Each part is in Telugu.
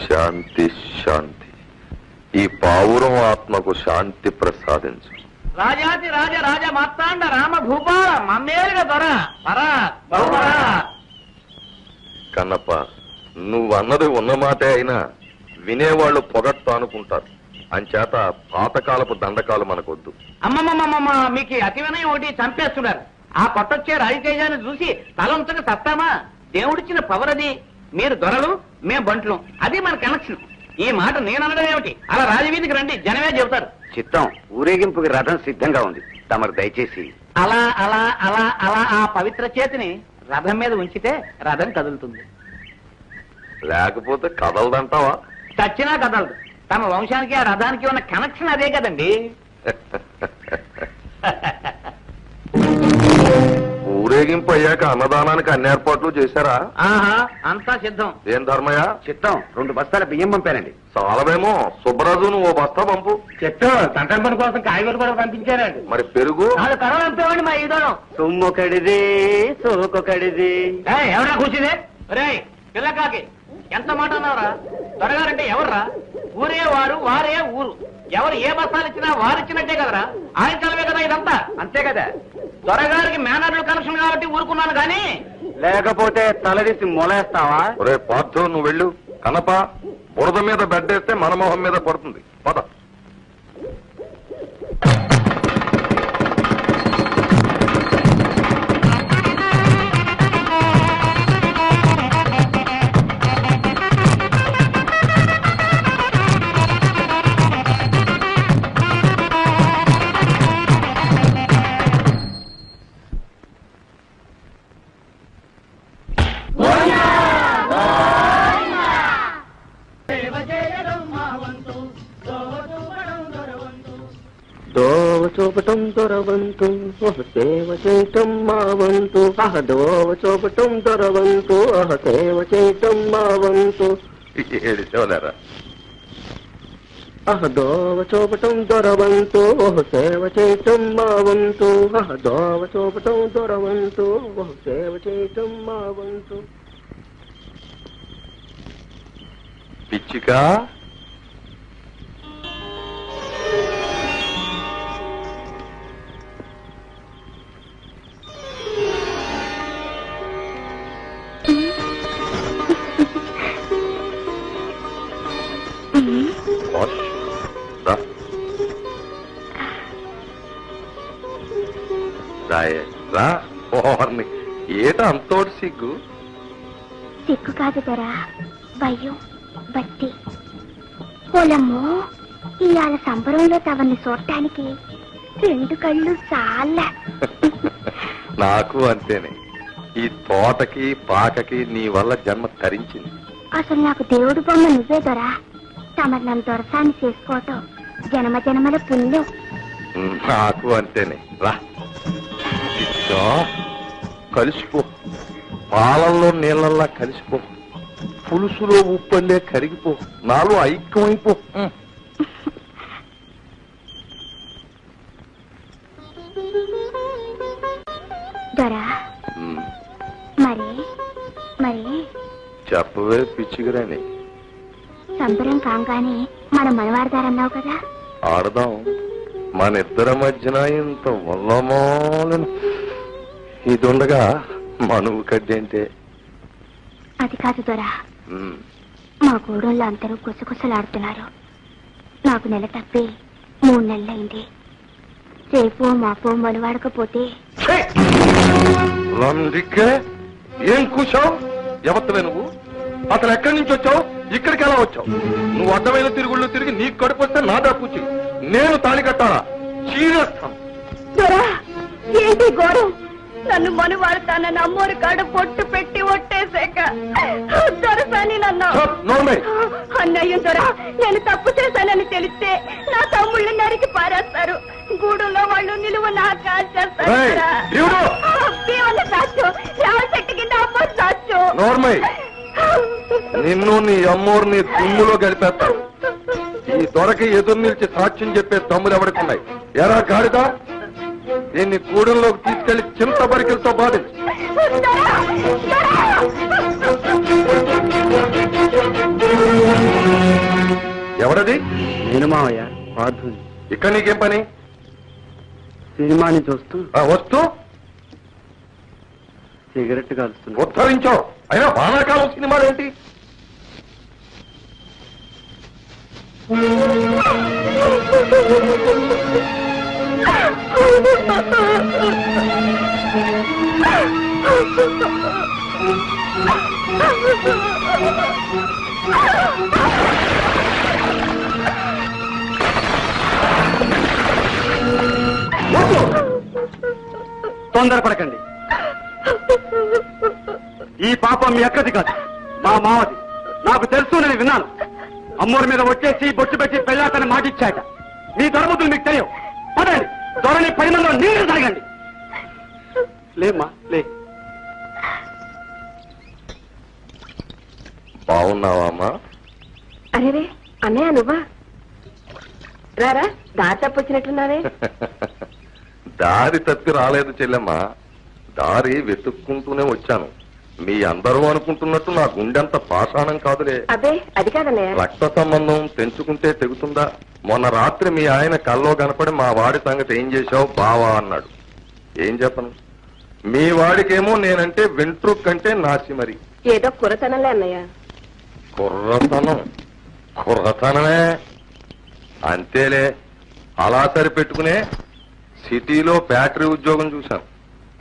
శాంతి శాంతి. ఈ పావురం ఆత్మకు శాంతి ప్రసాదించు. రాజాతి రాజ రాజ మార్తాండ రామ భూపాల మమ్మేలుగా దొర పరా బహుపరా. కన్నప్ప, నువ్వన్నది ఉన్నమాటే అయినా వినేవాళ్లు పొగట్టు అనుకుంటారు. అంచేత పాతకాలపు దండకాలు మనకొద్దు. అమ్మమ్మమ్మమ్మ, మీకు అతి వినయం ఒకటి చంపేస్తున్నారు. ఆ కొట్టొచ్చే రాజతేజాన్ని చూసి తల ఉంచక సత్తామా? దేవుడిచ్చిన పవర్ అది. మీరు దొరలు, మేం బంట్లు, అది మన కనెక్షన్. ఈ మాట నేననడం ఏమిటి? అలా రాజవీధికి రండి, జనమే చెబుతారు. చిత్తం, ఊరేగింపుకి రథం సిద్ధంగా ఉంది. తమరు దయచేసి అలా అలా అలా అలా ఆ పవిత్ర చేతిని రథం మీద ఉంచితే రథం కదులుతుంది. లేకపోతే కదలదంటావా? చచ్చినా కదలదు. తమ వంశానికి ఆ రథానికి ఉన్న కనెక్షన్ అదే కదండి. ఊరేగింపు అయ్యాక అన్నదానానికి అన్ని ఏర్పాట్లు చేశారా? ఆహా, అంతా సిద్ధం. ఏం ధర్మయ్య? చిత్తం, 2 బస్తాల బియ్యం పంపానండి. చాలవేమో. సుబ్బరాజు, నువ్వు ఓ బస్తా పంపు. చిత్తం, సంక్రాంతి పని కోసం కాయగూరలు కూడా పంపించారండి. మరి పెరుగు? 4 కడవలు పంపేవాడి మా ఈడోలో. సొమ్మొకడిది సోకొకడిది. ఎవరా కూర్చుందే? రే పిల్లకాకి, ఎంత మాట అన్నావురా? త్వరగారంటే ఎవర్రా? ఊరే వారు, వారే ఊరు. ఎవరు ఏ బస్తాలు ఇచ్చినా వారిచ్చినట్టే కదరా? ఆయన కలవే కదా ఇదంతా. అంతే కదా. త్వరగారికి మేనర్లు కనెక్షన్ కాబట్టి ఊరుకున్నాను గానీ, లేకపోతే తలదీసి మొలేస్తావా? ఒరే పార్థు, నువ్వు వెళ్ళు. కనప, బురద మీద బెడ్డేస్తే మన మొహం మీద పడుతుంది. పద. దోవ చూపటం దొరవంతు, సేవ చేయటం మా వంతు. దోవ చూపటం దొరవంతు, సేవ చేయటం మా వంతు. ఏడిసేవలేరా? దోవ చూపటం దొరవంతు, సేవ చేయటం మా వంతు. దోవ చూపటం దొరవంతు, సేవ చేయటం మా వంతు. పిచ్చిక, ఏట అంతోటి సిగ్గు? సిగ్గు కాదు దొరా, భయం, బట్టి. పొలమ్మో, ఇవాళ సంబరంలో తవన్ని చూడటానికి 2 కళ్ళు చాలా. నాకు అంతేనే. ఈ తోటకి పాకకి నీ వల్ల జన్మ తరించింది. అసలు నాకు దేవుడు బొమ్మ నువ్వే దొరా. తమరు నన్ను దొరసాన్ని చేసుకోవటం జన్మ జన్మల పుణ్యం. నాకు అంతేనే. రా, కలిసిపో. పాలల్లో నీళ్ళల్లా కలిసిపో. పులుసులో ఉప్పల్లే కరిగిపో. నాలో ఐక్యమైపో. దొరా, మరి మరి చెప్పవే పిచ్చిగిరాని. సంబరం కాగానే మనం మనవాడదారన్నావు కదా. ఆడదాం. మన ఇద్దరి మధ్యన ఇంత వల్లమాలను ఇది ఉండగా మనువు కడ్డంటే అది కాదు దొరా. మా గూడెంలో అందరూ గుసగుసలాడుతున్నారు. నాకు నెల తప్పి 3 నెలలైంది. రేపు మాపో మనవాడకపోతే ఏం కూర్చావు? ఎవత్తవే నువ్వు? అసలు ఎక్కడి నుంచి వచ్చావు? ఇక్కడికి ఎలా వచ్చావు? నువ్వు అడ్డమైన తిరుగుళ్ళు తిరిగి నీకు కడుపు వస్తే నా దాపుచ్చి నేను తాళి కట్టాలా? చీరేస్తాను. ఏంటి ఘోరం? నన్ను మనువాడతానని అమ్మోరు కాడ పొట్టు పెట్టి ఒట్టేశాక దొరసాని నన్ను అన్నయ్య దొరా, నేను తప్పు చేశానని తెలిస్తే నా తమ్ముళ్ళు నరికి పారేస్తారు. గూడులో వాళ్ళు నిలువ నా కాల్చేస్తారు. రావి చెట్టు కింద అమ్మోరు సాచ్చు. నిన్ను నీ అమ్మోరిని దుమ్ములో గడిపేస్తాను. ఈ దొరకి ఎదురు నిలిచి సాక్ష్యం చెప్పే తమ్ములు ఎవరికున్నాయి? ఎరా గాడిదా, దీన్ని గూడెంలోకి తీసుకెళ్లి చింత బరికలతో బాధించు. ఎవరది? నేను మావయ్య పార్థుని. ఇక్కడ నీకేం పని? సినిమాని చూస్తూ వస్తూ సిగరెట్ కాలుస్తున్నా. ఉద్ధరించో. అయినా వానాకాలం సినిమాలు ఏంటి? తొందరపడకండి. ఈ పాపం మీ అక్కది కాదు, మా మావది. నాకు తెలుసు, నేను విన్నాను. అమ్మోరి మీద వచ్చేసి బొట్టు పెట్టి పెళ్ళాతని మాటిచ్చాట. మీ దొరబుద్ధులు మీకు తెలియవు. పదండి, త్వరని 10 మందిలో నీళ్లు తాగండి. లేమ్మా లే. బాగున్నావా అమ్మా? అరే అన్నయ్య నువ్వా? రారా, దారి తప్పొచ్చినట్టున్నారే. దారి తప్పి రాలేదు చెల్లెమ్మా, దారి వెతుక్కుంటూనే వచ్చాను. మీ అందరూ అనుకుంటున్నట్టు నా గుండెంత పాషాణం కాదులే. అదే అది కాదన్నయ్య. రక్త సంబంధం తెంచుకుంటే తెగుతుందా? మొన్న రాత్రి మీ ఆయన కల్లో కనపడి మా వాడి సంగతి ఏం చేశావు బావా అన్నాడు. ఏం చెప్పను, మీ వాడికేమో నేనంటే వెంట్రుక్ కంటే నాసి. మరి ఏదో కురతనంలే అన్నయ్య. కుర్రతనమే అంతేలే. అలా సరిపెట్టుకునే సిటీలో బ్యాటరీ ఉద్యోగం చూశాను.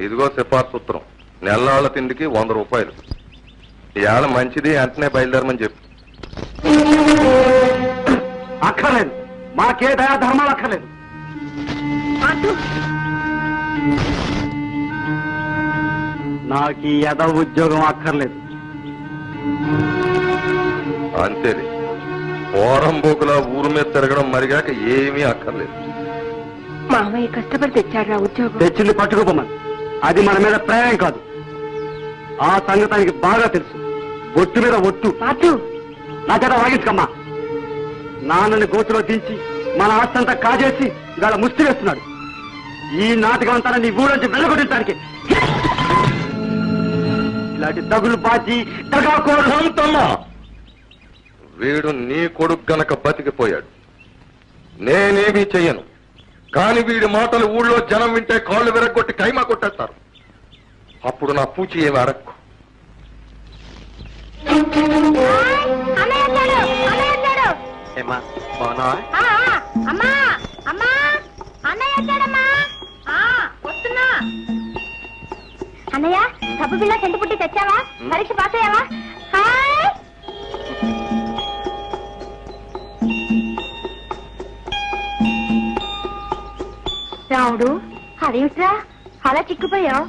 ఇదిగో సిఫార్సు ఉత్తరం, నెల్లాళ్ళ తిండికి 100 రూపాయలు. ఇవాళ మంచిది, వెంటనే బయలుదేరమని చెప్పు. అక్కర్లేదు, మాకే దయా ధర్మాలు అక్కర్లేదు. నాకు ఈ యద ఉద్యోగం అక్కర్లేదు. అంతేలే, పోరంబోకులా ఊరు మీద తిరగడం మరిగాక ఏమీ అక్కర్లేదు. మామయ్య కష్టపడి తెచ్చాడు ఉద్యోగం. తెచ్చింది పట్టుకోమని. అది మన మీద ప్రేమ కాదు. ఆ సంగతానికి బాగా తెలుసు. ఒట్టు మీద ఒట్టు. నా చేత వాగించుకమ్మా. నాన్నని గోతులో దించి మన ఆస్తంతా కాజేసి ఇవాళ ముష్టి వేస్తున్నాడు. ఈ నాటకం అంతా నీ ఊళ్ళొంచి వెళ్ళగొట్టడానికి. ఇలాంటి తగులు బాజీ దగాకోరుతమ్మా. వీడు నీ కొడుకు గనక బతికిపోయాడు. నేనేమీ చెయ్యను. కాని వీడి మాటలు ఊళ్ళో జనం వింటే కాళ్ళు విరగొట్టి కైమా కొట్టేస్తారు. అప్పుడు నా పూచి ఏమి అడక్కు. అన్నయ్య సబ్బు బిళ్ళ సెంటు పుట్టి తెచ్చావా? పరీక్ష పాస్ అయ్యావా? రావుడు, అదేమిట్రా అలా చిక్కుపోయావు?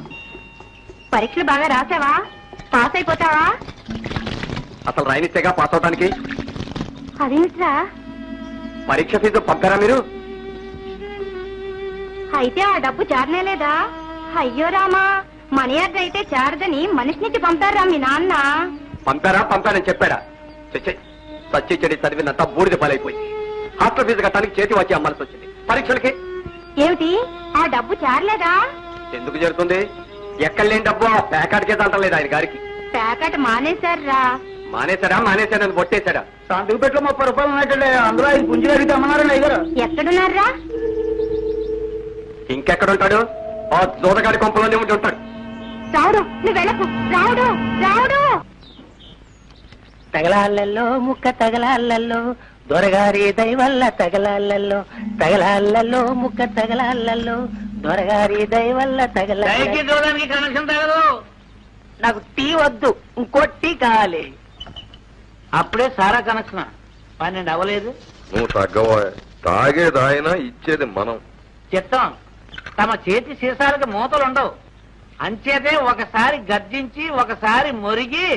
పరీక్షలు బాగా రాసావా? పాస్ అయిపోతావా? అసలు రాయనిస్తేగా పాస్ అవడానికి. అదేమిట్రా పరీక్ష ఫీజు పంపారా మీరు? అయితే ఆ డబ్బు చారనేలేదా? అయ్యో రామా, మనీ ఆర్డర్ అయితే చారదని మనిషి నుంచి పంపారా మీ నాన్న? పంపారని చెప్పాడా? సచ్చి చెడి చదివినంతా బూడిద పాలైపోయింది. హాస్టల్ ఫీజు కట్టడానికి చేతి వచ్చి అమ్మాల్సి వచ్చింది. పరీక్షలకి ఏమిటి ఆ డబ్బు చారలేదా? ఎందుకు జరుగుతుంది? ఎక్కడ లేని డబ్బు ఆ ప్యాకెట్కే తంటలేదు ఆయన గారికి. ప్యాకెట్ మానేశారా? మానేశాడని పొట్టేశాడా? సంతకుపెట్లో 30 రూపాయలు ఉన్నట్టుండే, అందులో 5 పుంజులు అడిగితే అమ్మన్నారండి అయ్యారు. ఎక్కడున్నారా? ఇంకెక్కడుంటాడు? ఆ జోదగాడి కొంపలోనే ఉండి ఉంటాడు. రావుడు, నువ్వు వెళ్ళకు. రావుడు రావుడు. తగలాళ్ళల్లో ముక్క తగలాళ్ళల్లో దొరగారి దయవల్ల తగలాళ్ళల్లో తగలాళ్ళల్లో ముక్క తగలాళ్ళల్లో దొరగారి దయవల్ల చూడడానికి కనెక్షన్ తగదు. నాకు టీ వద్దు, ఇంకో టీ కావాలి. అప్పుడే సారా కనెక్షన్ 12 అవ్వలేదు. నువ్వు తగ్గవా? తాగేది ఆయన, ఇచ్చేది మనం. చిత్తం, తమ చేతి సీసాలకు మూతలు ఉండవు. అంచేతే ఒకసారి గర్జించి ఒకసారి మొరిగి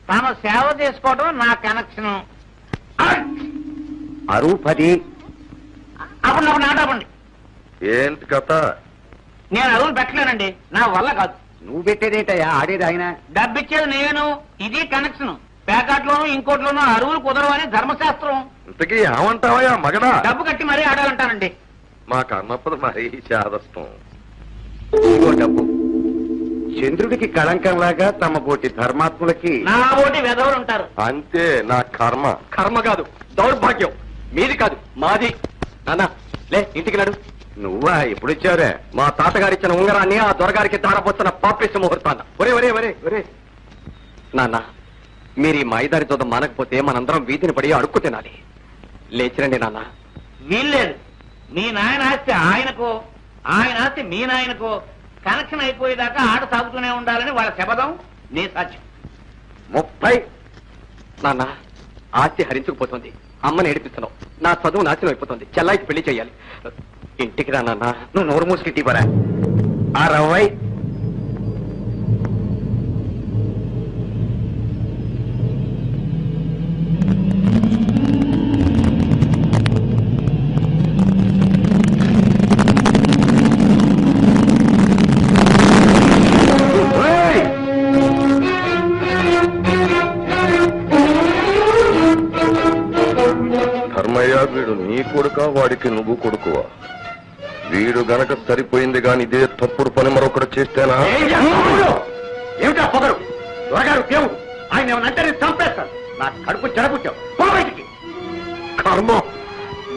తమ సేవ చేసుకోవడం నా కనెక్షన్. అరువు 10. అప్పుడు నాటపండి. ఏంటి కథ? నేను అరువులు పెట్టలేనండి, నా వల్ల కాదు. నువ్వు పెట్టేదేంటయ్యా? ఆడేది ఆయన. డబ్బిచ్చేది నేను. ఇది కనెక్షన్. ప్యాకెట్లోనూ ఇంకోట్లోనూ అరువులు కుదరవని ధర్మశాస్త్రం. ఇంతకీ ఏమంటావా మగడా? డబ్బు కట్టి మరీ ఆడాలంటానండి. మాకు అన్నప్పుడు మరీ చాదస్తం. ఇంకో డబ్బు చంద్రుడికి కళంకంలాగా తమ పోటీ ధర్మాత్ములకి నా ఓటి వెధవులు ఉంటారు. అంతే, నా కర్మ. కర్మ కాదు, దౌర్భాగ్యం. మీది కాదు మాది. నాన్న లే ఇంటికి నడు. నువ్వా ఎప్పుడు ఇచ్చావురే? మా తాతగారిచ్చిన ఉంగరాన్ని ఆ దొరగారికి తారపోతున్న పాపిష్ట ముహూర్తాన్న. ఒరే ఒరే ఒరే ఒరే నాన్న, మీరు ఈ మాయిదారి దూదం మానకపోతే మనందరం వీధిని పడి అడుక్కు తినాలి. లేచిరండి నాన్న. వీల్లేదు. మీ నాయన ఆస్తి ఆయనకో, ఆయన ఆస్తి మీ నాయనకో కనెక్షన్ అయిపోయేదాకా ఆట సాగుతూనే ఉండాలని వాళ్ళ శపథం, నీ సాధ్యం. 30 నాన్న, ఆస్తి హరించుకుపోతుంది. అమ్మని ఏడిపిస్తున్నావు. నా చదువు నాశనం అయిపోతుంది. చెల్లాయికి పెళ్లి చేయాలి. ఇంటికి రా నాన్న. నువ్వు నోరు మూసుకి తీపరా. 60 ధర్మయ్య, వీడు నీ కొడుక, వాడికి నువ్వు కొడుకువా? వీడు గనక సరిపోయింది గాని ఇదే తప్పుడు పని మరొకటి చేస్తేనా? ఏమిటా పొగరు? దొరగారు దేవుడు. ఆయన ఏమనంటే నేను చంపేస్తాను. నా కడుపు చెడపుచ్చావు. బయటికి. కర్మ,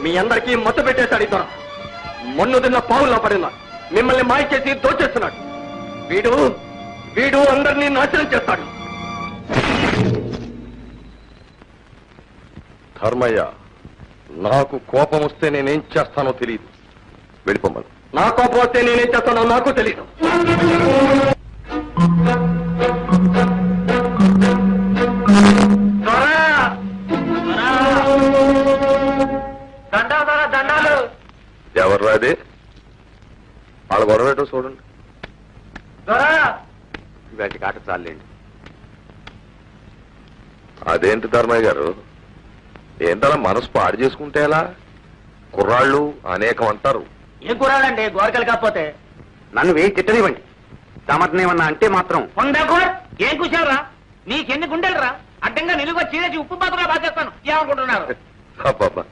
మీ అందరికీ మొత్తం పెట్టేశాడు ఈ దొర. మొన్ను తిన్న పావుల్లో పడినా మిమ్మల్ని మాయ చేసి దోచేస్తున్నాడు. వీడు వీడు అందరినీ నాశనం చేస్తాడు. ధర్మయ్య, నాకు కోపం వస్తే నేనేం చేస్తానో తెలియదు. వెళ్ళిపోమ్మను. నా కోపం వస్తే నేనేం చేస్తానో నాకు తెలియదు. దండాలు. ఎవర్రా అది? వాళ్ళ గొడవేటో చూడండి. వీటికి ఆట చాలండి. అదేంటి ధర్మయ్య గారు, ఏంటలా మనసు పాడు చేసుకుంటే ఎలా? కుర్రాళ్ళు అనేకం అంటారు. ఏం కుర్రాడండి, గోరకలు కాకపోతే. నన్ను వేయి తిట్టనివ్వండి. సమర్థనేమన్నా అంటే మాత్రం ఏం కూర్చోరా? నీకెన్ని గుండెలరా? అడ్డంగా నిలువ చీరేసి ఉప్పు మాత్రమే బాధేస్తాను. ఏమనుకుంటున్నారు? అబ్బాబా,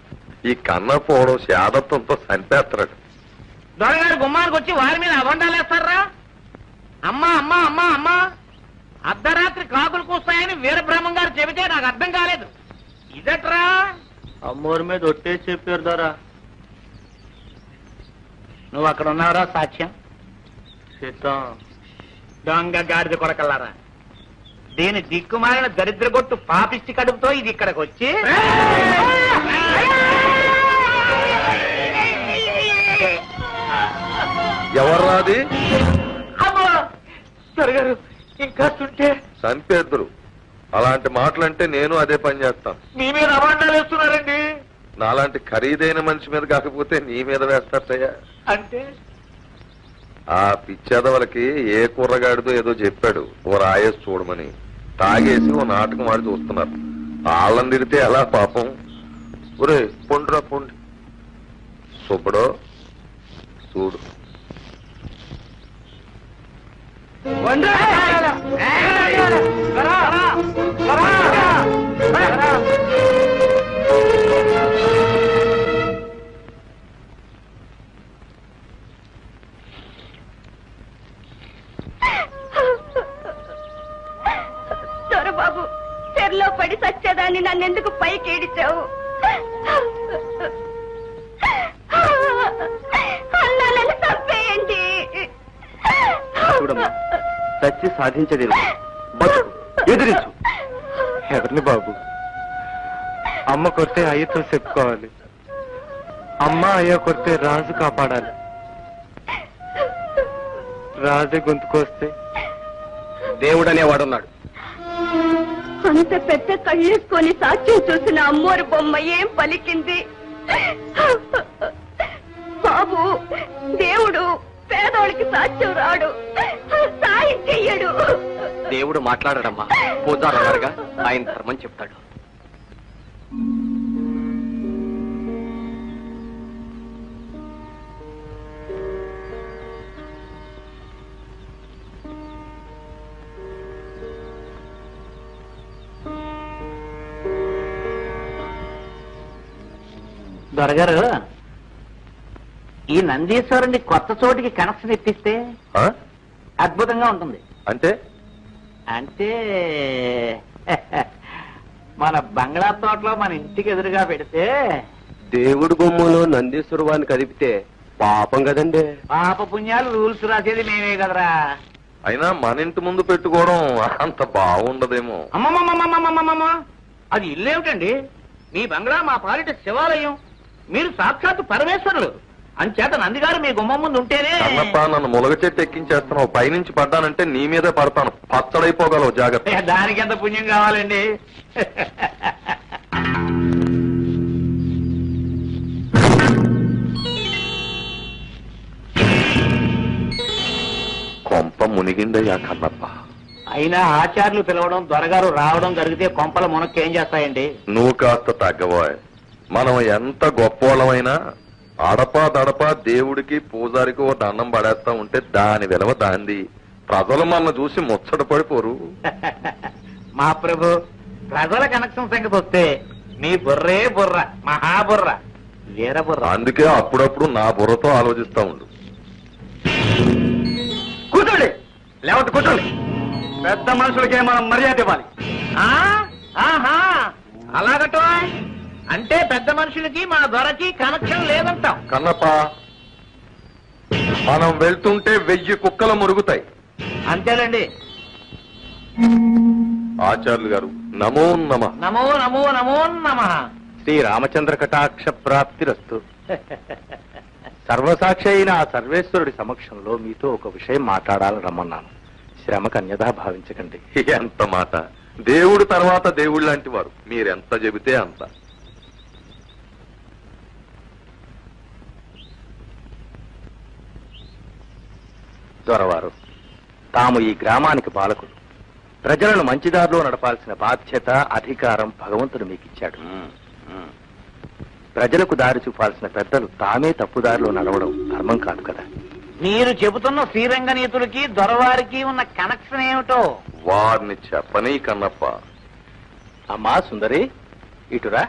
ఈ కన్న పోవడం శాదత్వంతో చంపేస్తాడు. దొరగారు గుమ్మానికి వచ్చి వారి మీద అబండాలేస్తారా? అమ్మా అమ్మా అమ్మా అమ్మా, అర్ధరాత్రి కాకులు కూస్తాయని వీరబ్రహ్మం గారు చెబితే నాకు అర్థం కాలేదు. ఇదట్రా? అమ్మోరి మీద ఒట్టే చెప్పారు దొరా. నువ్వు అక్కడ ఉన్నావురా సాక్ష్యం? సిద్ధం. దొంగ గాడిద కొడకల్లారా, దీని దిక్కుమాలిన దరిద్రగొట్టు పాపిష్టి కడుపుతో ఇది ఇక్కడికి వచ్చి ఎవర్రాది? దొరగారు ఇంకా చుంటే చంపేద్దరు. అలాంటి మాటలంటే నేను అదే పని చేస్తాను. మీ మీద అవాండాలు వేస్తున్నారండి. నాలాంటి ఖరీదైన మనిషి మీద కాకపోతే నీ మీద వేస్తారయ్యా. అంటే ఆ పిచ్చేదవలకి ఏ కుర్రగాడిదో ఏదో చెప్పాడు ఓ రాయేసి చూడమని. తాగేసి ఓ నాటకం ఆడి చూస్తున్నారు. వాళ్ళని తిడితే ఎలా పాపం? ఒరే పొండ్రా పొండి. సుబ్బడో చూడు. దొరబాబు, చెర్లో పడి సచ్చేదాన్ని నన్నెందుకు పైకి ఏడిచావు? అన్నా, నన్ను చంపేయండి. చూడమ్మా, చచ్చి సాధించేది బతుకు, ఎదిరించు. ఎవరిని బాబు? అమ్మ కొడితే అయ్యతో చెప్పుకోవాలి. అమ్మ అయ్య కొడితే రాజు కాపాడాలి. రాజు గొంతుకొస్తే దేవుడు అనేవాడున్నాడు. అంత పెద్ద కళ్ళేసుకొని సాక్ష్యం చూసిన అమ్మోరు బొమ్మ ఏం పలికింది? బాబు, దేవుడు పేదోళ్ళకి సాక్ష్యం రాడు, సాయం చెయ్యడు. దేవుడు మాట్లాడడమ్మా. పూజారు గారుగా ఆయన ధర్మం చెప్తాడు. దొరగారు, ఈ నందీశ్వరుని కొత్త చోటికి కనెక్షన్ ఇప్పిస్తే అద్భుతంగా ఉంటుంది. అంటే అంటే మన బంగ్లా తోటలో మన ఇంటికి ఎదురుగా పెడితే దేవుడి బొమ్మలో నందీశ్వరవాన్ని కదిపితే పాపం కదండి. పాప పుణ్యాలు రూల్స్ రాసేది మేమే కదరా. అయినా మన ఇంటి ముందు పెట్టుకోవడం అంత బాగుండదేమో. అమ్మమ్మమ్మమ్మమ్మమ్మమ్మ, అది ఇల్లేమిటండి? మీ బంగ్లా మా పాలిట శివాలయం, మీరు సాక్షాత్తు పరమేశ్వరులు. అంచేత నందిగారు మీ గుమ్మం ముందు ఉంటేనే. అన్నప్ప, నన్ను ములగ చెట్టు ఎక్కించేస్తున్నావు. పైనుంచి పడ్డానంటే నీ మీదే పడతాను. పచ్చడైపోగలవు, జాగ్రత్త. దానికి ఎంత పుణ్యం కావాలండి? కొంప మునిగిందయ్యా కన్నప్ప. అయినా ఆచార్యులు పిలవడం, దొరగారు రావడం జరిగితే కొంపల మునక్కి ఏం చేస్తాయండి? నువ్వు కాస్త తగ్గబోయ్. మనం ఎంత గొప్పవాళ్ళమైనా అడపా దడపా దేవుడికి పూజారికి ఓ దండం పడేస్తా ఉంటే దాని విలువ దాంది. ప్రజలు మన చూసి ముచ్చట పడిపోరు. మా ప్రభు, ప్రజల కనెక్షన్ సంగతి వస్తే మీ బుర్రే బుర్ర, మహాబుర్ర, వీర బుర్ర. అందుకే అప్పుడప్పుడు నా బుర్రతో ఆలోచిస్తా ఉండు. కూర్చోండి, లేవద్దు కూర్చోండి. పెద్ద మనుషులకే మనం మర్యాద ఇవ్వాలి. అలాగటో అంటే పెద్ద మనుషులకి మా దొరకి కనెక్షన్ లేదంటాం. కన్నప్ప, మనం వెళ్తుంటే 1000 కుక్కలు మురుగుతాయి. అంతేనండి. ఆచార్యులు గారు, నమో నమ. నమో నమో నమో నమ. శ్రీ రామచంద్ర కటాక్ష ప్రాప్తిరస్తు. సర్వసాక్షి అయిన ఆ సర్వేశ్వరుడి సమక్షంలో మీతో ఒక విషయం మాట్లాడాలని రమ్మన్నాను. శ్రమకు అన్యథా భావించకండి. ఎంత మాట! దేవుడు తర్వాత దేవుడు లాంటి వారు. మీరెంత చెబితే అంత. దొరవారు, తాము ఈ గ్రామానికి పాలకులు. ప్రజలను మంచిదారిలో నడపాల్సిన బాధ్యత, అధికారం భగవంతుడు మీకు ఇచ్చాడు. ప్రజలకు దారి చూపాల్సిన పెద్దలు తామే తప్పుదారిలో నడవడం ధర్మం కాదు కదా. మీరు చెబుతున్న శ్రీరంగనీతులకి దొరవారికి ఉన్న కనెక్షన్ ఏమిటో వారిని చెప్పని కన్నప్ప. అమ్మా సుందరి, ఇటురా.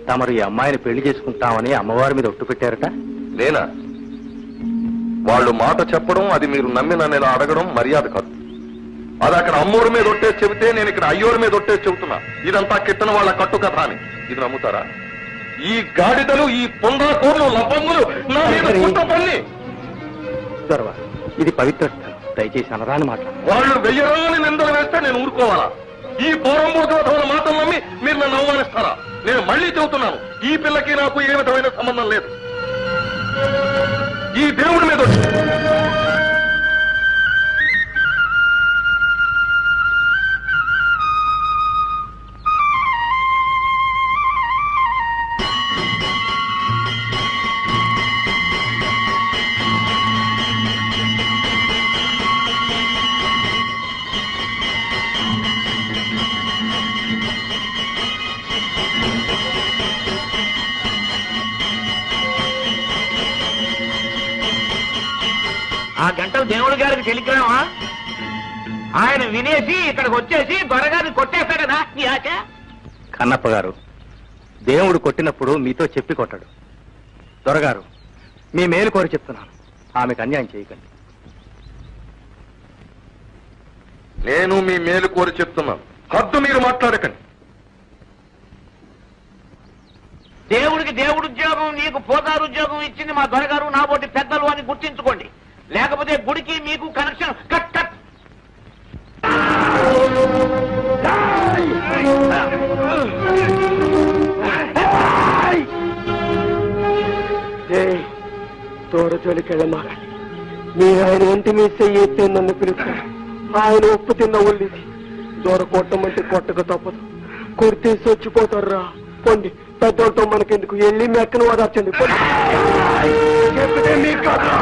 తమరు ఈ అమ్మాయిని పెళ్లి చేసుకుంటామని అమ్మవారి మీద ఒట్టు పెట్టారట. నేనా? వాళ్ళు మాట చెప్పడం, అది మీరు నమ్మి నన్ను ఇలా అడగడం మర్యాద కాదు. అది అక్కడ అమ్మోరి మీద ఒట్టేసి చెబితే నేను ఇక్కడ అయ్యోరి మీద ఒట్టేసి చెబుతున్నా. ఇదంతా కిట్టన వాళ్ళ కట్టు కథ అని. ఇది నమ్ముతారా? ఈ గాడిదలు, ఈ పొందాకోర్లు, లవంగులు నా మీద కుట్రపల్లి. దొరవారు, ఇది పవిత్ర స్థలం, దయచేసి అనరాని మాట్లాడు. వాళ్ళు 1000 నిందలు వేస్తే నేను ఊరుకోవాలా? ఈ పౌరంభోగవధవుల మాటలు నమ్మి మీరు నన్ను అవమానిస్తారా? నేను మళ్ళీ చెబుతున్నాను, ఈ పిల్లకి నాకు ఏ విధమైన సంబంధం లేదు. ఈ దేవుడి మీద ఆ గంటలు దేవుడి గారికి టెలిగ్రామా? ఆయన వినేసి ఇక్కడికి వచ్చేసి దొరగారిని కొట్టేస్తాడనా ఈ ఆశ? కన్నప్ప గారు, దేవుడు కొట్టినప్పుడు మీతో చెప్పి కొట్టాడు. దొరగారు, మీ మేలు కోరి చెప్తున్నాను, ఆమెకు అన్యాయం చేయకండి. నేను మీ మేలు కోరి చెప్తున్నాను, హద్దు మీరు మాట్లాడకండి. దేవుడికి దేవుడు ఉద్యోగం, నీకు పోదారు ఉద్యోగం ఇచ్చింది మా దొరగారు, నాబోటి పెద్దలు అని గుర్తించుకోండి. లేకపోతే గుడికి మీకు కనెక్షన్ కట్ కట్. తోడజోలికెళ్ళమా, మీ ఆయన ఒంటి మీద చెయ్యి నన్ను పిలుస్తాడు. ఆయన ఉప్పు తిన్న ఉల్లిది దూర కొట్టమంటే కొట్టక తప్పదు. కొడితే చచ్చిపోతారా. పొండి, పెద్దోళ్ళతో మనకెందుకు, వెళ్ళి మెక్కను ఓదార్చండి. చెప్తే మీకు కదా.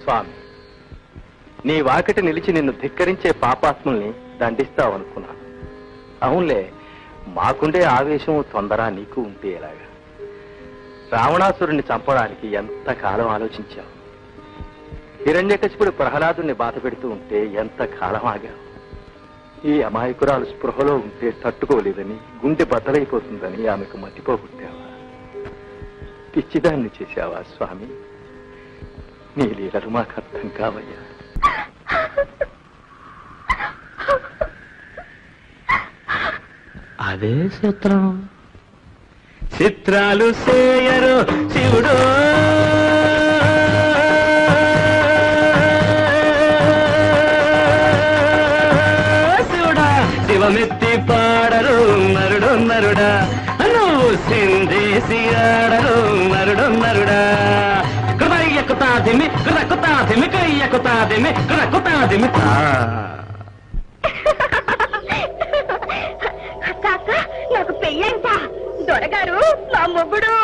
స్వామి, నీ వాకిట నిలిచి నిన్ను ధిక్కరించే పాపాత్ముల్ని దండిస్తావనుకున్నాను. అవునులే, మాకుండే ఆవేశం తొందర నీకు ఉంటే ఎలాగా? రావణాసురుణ్ణి చంపడానికి ఎంతకాలం ఆలోచించావు? హిరణ్యకశిపుడు ప్రహ్లాదుని బాధ పెడుతూ ఉంటే ఎంతకాలం ఆగావు? ఈ అమాయకురాలు స్పృహలో ఉంటే తట్టుకోలేదని, గుండె బద్దలైపోతుందని ఆమెకు మతిపోగొట్టావా? పిచ్చిదాన్ని చేశావా స్వామి? నీ లీలలు మాకు అర్థం కావయ్యా. అదే చిత్రం, చిత్రాలు చేయరు శివుడు, శివుడా శివమెత్తి పాడరు నరుడు నరుడా, నువ్వు సిందేసి ఆడరు నరుడు నరుడా. కృతయ్యకుతాదిమి కృతకుతాదిమి కయ్యకుతాదిమి కృతకుతాదిమి. కాక నాకు పెళ్ళంట, దొరగారు నా మొగుడు.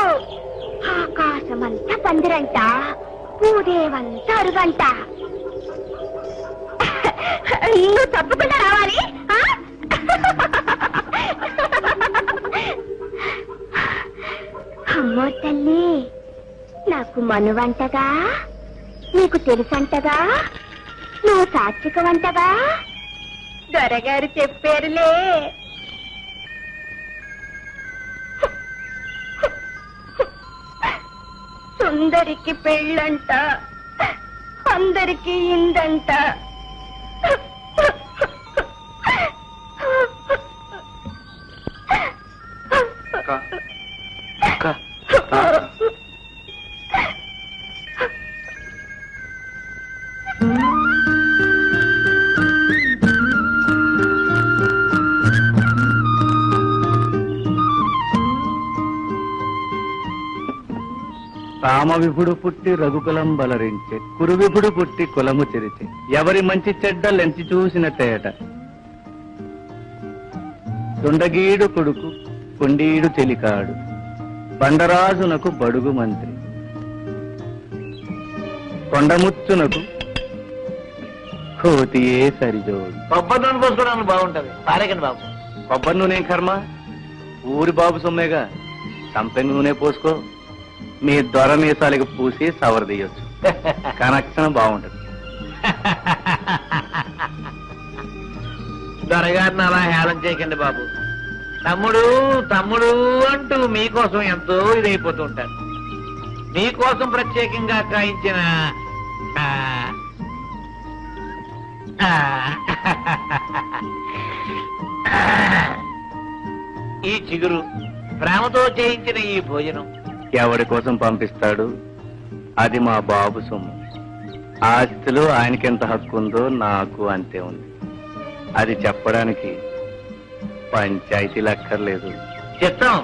ఆకాశమంతా పందిరంట, పూదేవంతా అరుగంట. నువ్వు తప్పకుండా రావాలి. అమ్మో తల్లి, నాకు మనువంటగా, నీకు తెలుసంటగా, నువ్వు సాత్వికవంటగా దొరగారు చెప్పారులే. సుందరికి పెళ్ళంట, అందరికి ఇందంట. రామవిభుడు పుట్టి రఘుకులం బలరించే, కురువిభుడు పుట్టి కులము చెరిచే, ఎవరి మంచి చెడ్డలెంచి చూసినట్టేట. దొండగీడు కొడుకు కొండీడు చెలికాడు, బండరాజునకు బడుగు మంత్రి, కొండముచ్చునకు కోతియే సరిజోడు. కొబ్బరి నూనె పోసుకోవడానికి బాగుంటది, పారేకండి బాబు. కొబ్బరి నూనె కర్మ, ఊరి బాబు సొమ్మేగా, సంపెంగ నూనె పోసుకో. మీ దొర మీసాలకు పూసి సవరదీయొచ్చు, కనెక్షన్ బాగుంటది. దొరగారిని అలా హేళన చేయకండి బాబు. తమ్ముడు తమ్ముడు అంటూ మీకోసం ఎంతో ఇదైపోతూ ఉంటారు. మీకోసం ప్రత్యేకంగా కాయించిన ఈ చిగురు, ప్రేమతో చేయించిన ఈ భోజనం ఎవడి కోసం పంపిస్తాడు? అది మా బాబు సొమ్ము. ఆస్తిలో ఆయనకెంత హక్కు ఉందో నాకు అంతే ఉంది. అది చెప్పడానికి పంచాయతీలు అక్కర్లేదు. చిత్తం,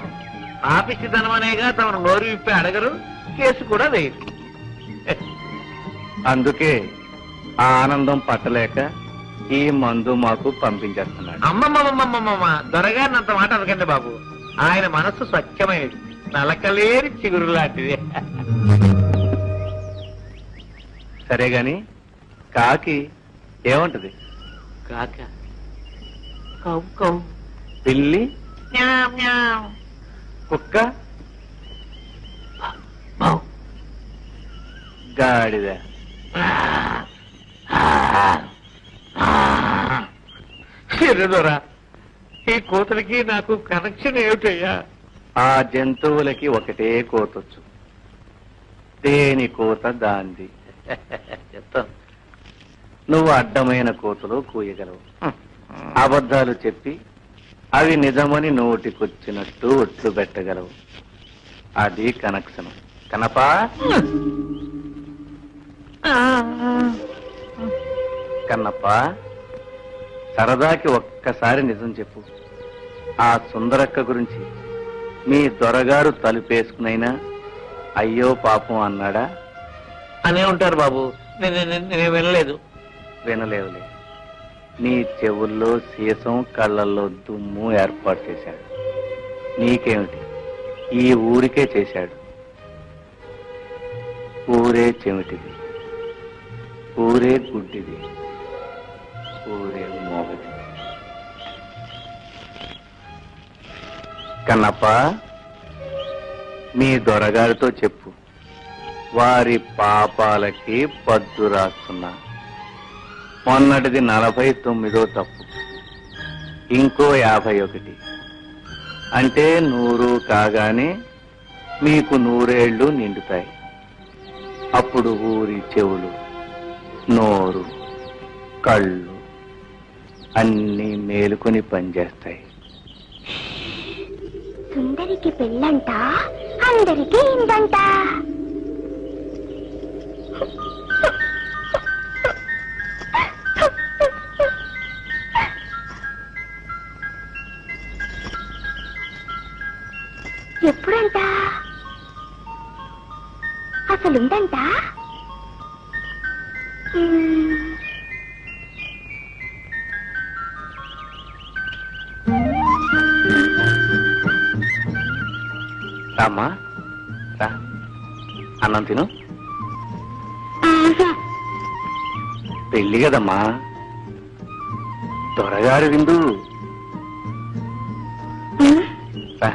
ఆపిచ్చితనమనేగా తమను నోరు విప్పి అడగరు, కేసు కూడా వేయరు. అందుకే ఆ ఆనందం పట్టలేక ఈ మందు మాకు పంపించేస్తున్నాడు. అమ్మమ్మమ్మమ్మమ్మ, దొరగారిని అంత మాట అనకండి బాబు. ఆయన మనస్సు స్వచ్ఛమైనది, నలకలేని చిగురు లాంటిది. సరే గాని కాకి ఏమంటది? కాక కౌ కౌ, పిల్లి మ్యావ్ మ్యావ్, కుక్క బౌ, గాడిద. ఎర్రదొరా, ఈ కూతురికి నాకు కనెక్షన్ ఏమిటయ్యా? ఆ జంతువులకి ఒకటే కోతొచ్చు, దేని కోత దాంది. చెప్తాను. నువ్వు అడ్డమైన కోతలు కూయగలవు, అబద్ధాలు చెప్పి అవి నిజమని నోటికొచ్చినట్టు ఒట్లు పెట్టగలవు. అది కనెక్షన్. కనపా కన్నప్ప, సరదాకి ఒక్కసారి నిజం చెప్పు. ఆ సుందరక్క గురించి మీ దొరగారు తలుపేసుకునైనా అయ్యో పాపం అన్నాడా? అనే ఉంటారు బాబు, నేను వినలేదు. వినలేవులే. నీ చెవుల్లో సీసం, కళ్ళల్లో దుమ్ము ఏర్పాటు చేశాడు. నీకేమిటి, ఈ ఊరికే చేశాడు. ఊరే చెమిటిది, ఊరే గుడ్డిది, ఊరే మోగది. కన్నప్ప, మీ దొరగారితో చెప్పు, వారి పాపాలకి పద్దు రాస్తున్నా. మొన్నటిది 49వ తప్పు, ఇంకో 51, అంటే 100 కాగానే మీకు 100 ఏళ్ళు నిండుతాయి. అప్పుడు ఊరి చెవులు, నోరు, కళ్ళు అన్నీ మేలుకొని పనిచేస్తాయి. సుందరికి పెళ్ళంట, అందరికి ఇందంట. ఎప్పుడంట? అసలుందంట? రామ్మా, రా, అన్నం తిను. పెళ్ళి కదమ్మా, త్వరగారు విందు. రా.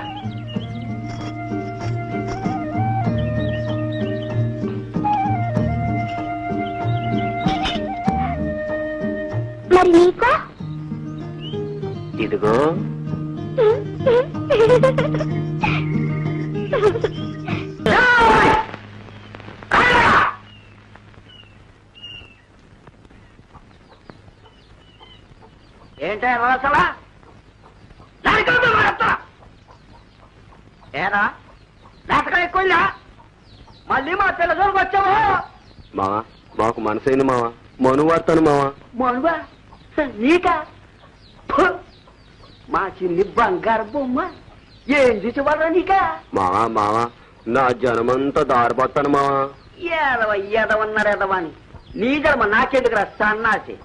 మరి నీకో? ఇదిగో. ఏంటే రోసలా? ఏరా నాటకం ఎక్కువైందా? మళ్ళీ మా పిల్లలకు వచ్చావు. మావా, మాకు మనసైంది మావా, మనువార్తాను మావా. మనువా నీకా? మా చిన్ని బంగారు బొమ్మ ఏం చూసేవాళ్ళ నీకా? మావా మావా, నా జనమంతా దారిపోతాను మావా. ఎదవన్నారు ఎదవని నీ జన్మ నాకెందుకు రా సన్నాసి?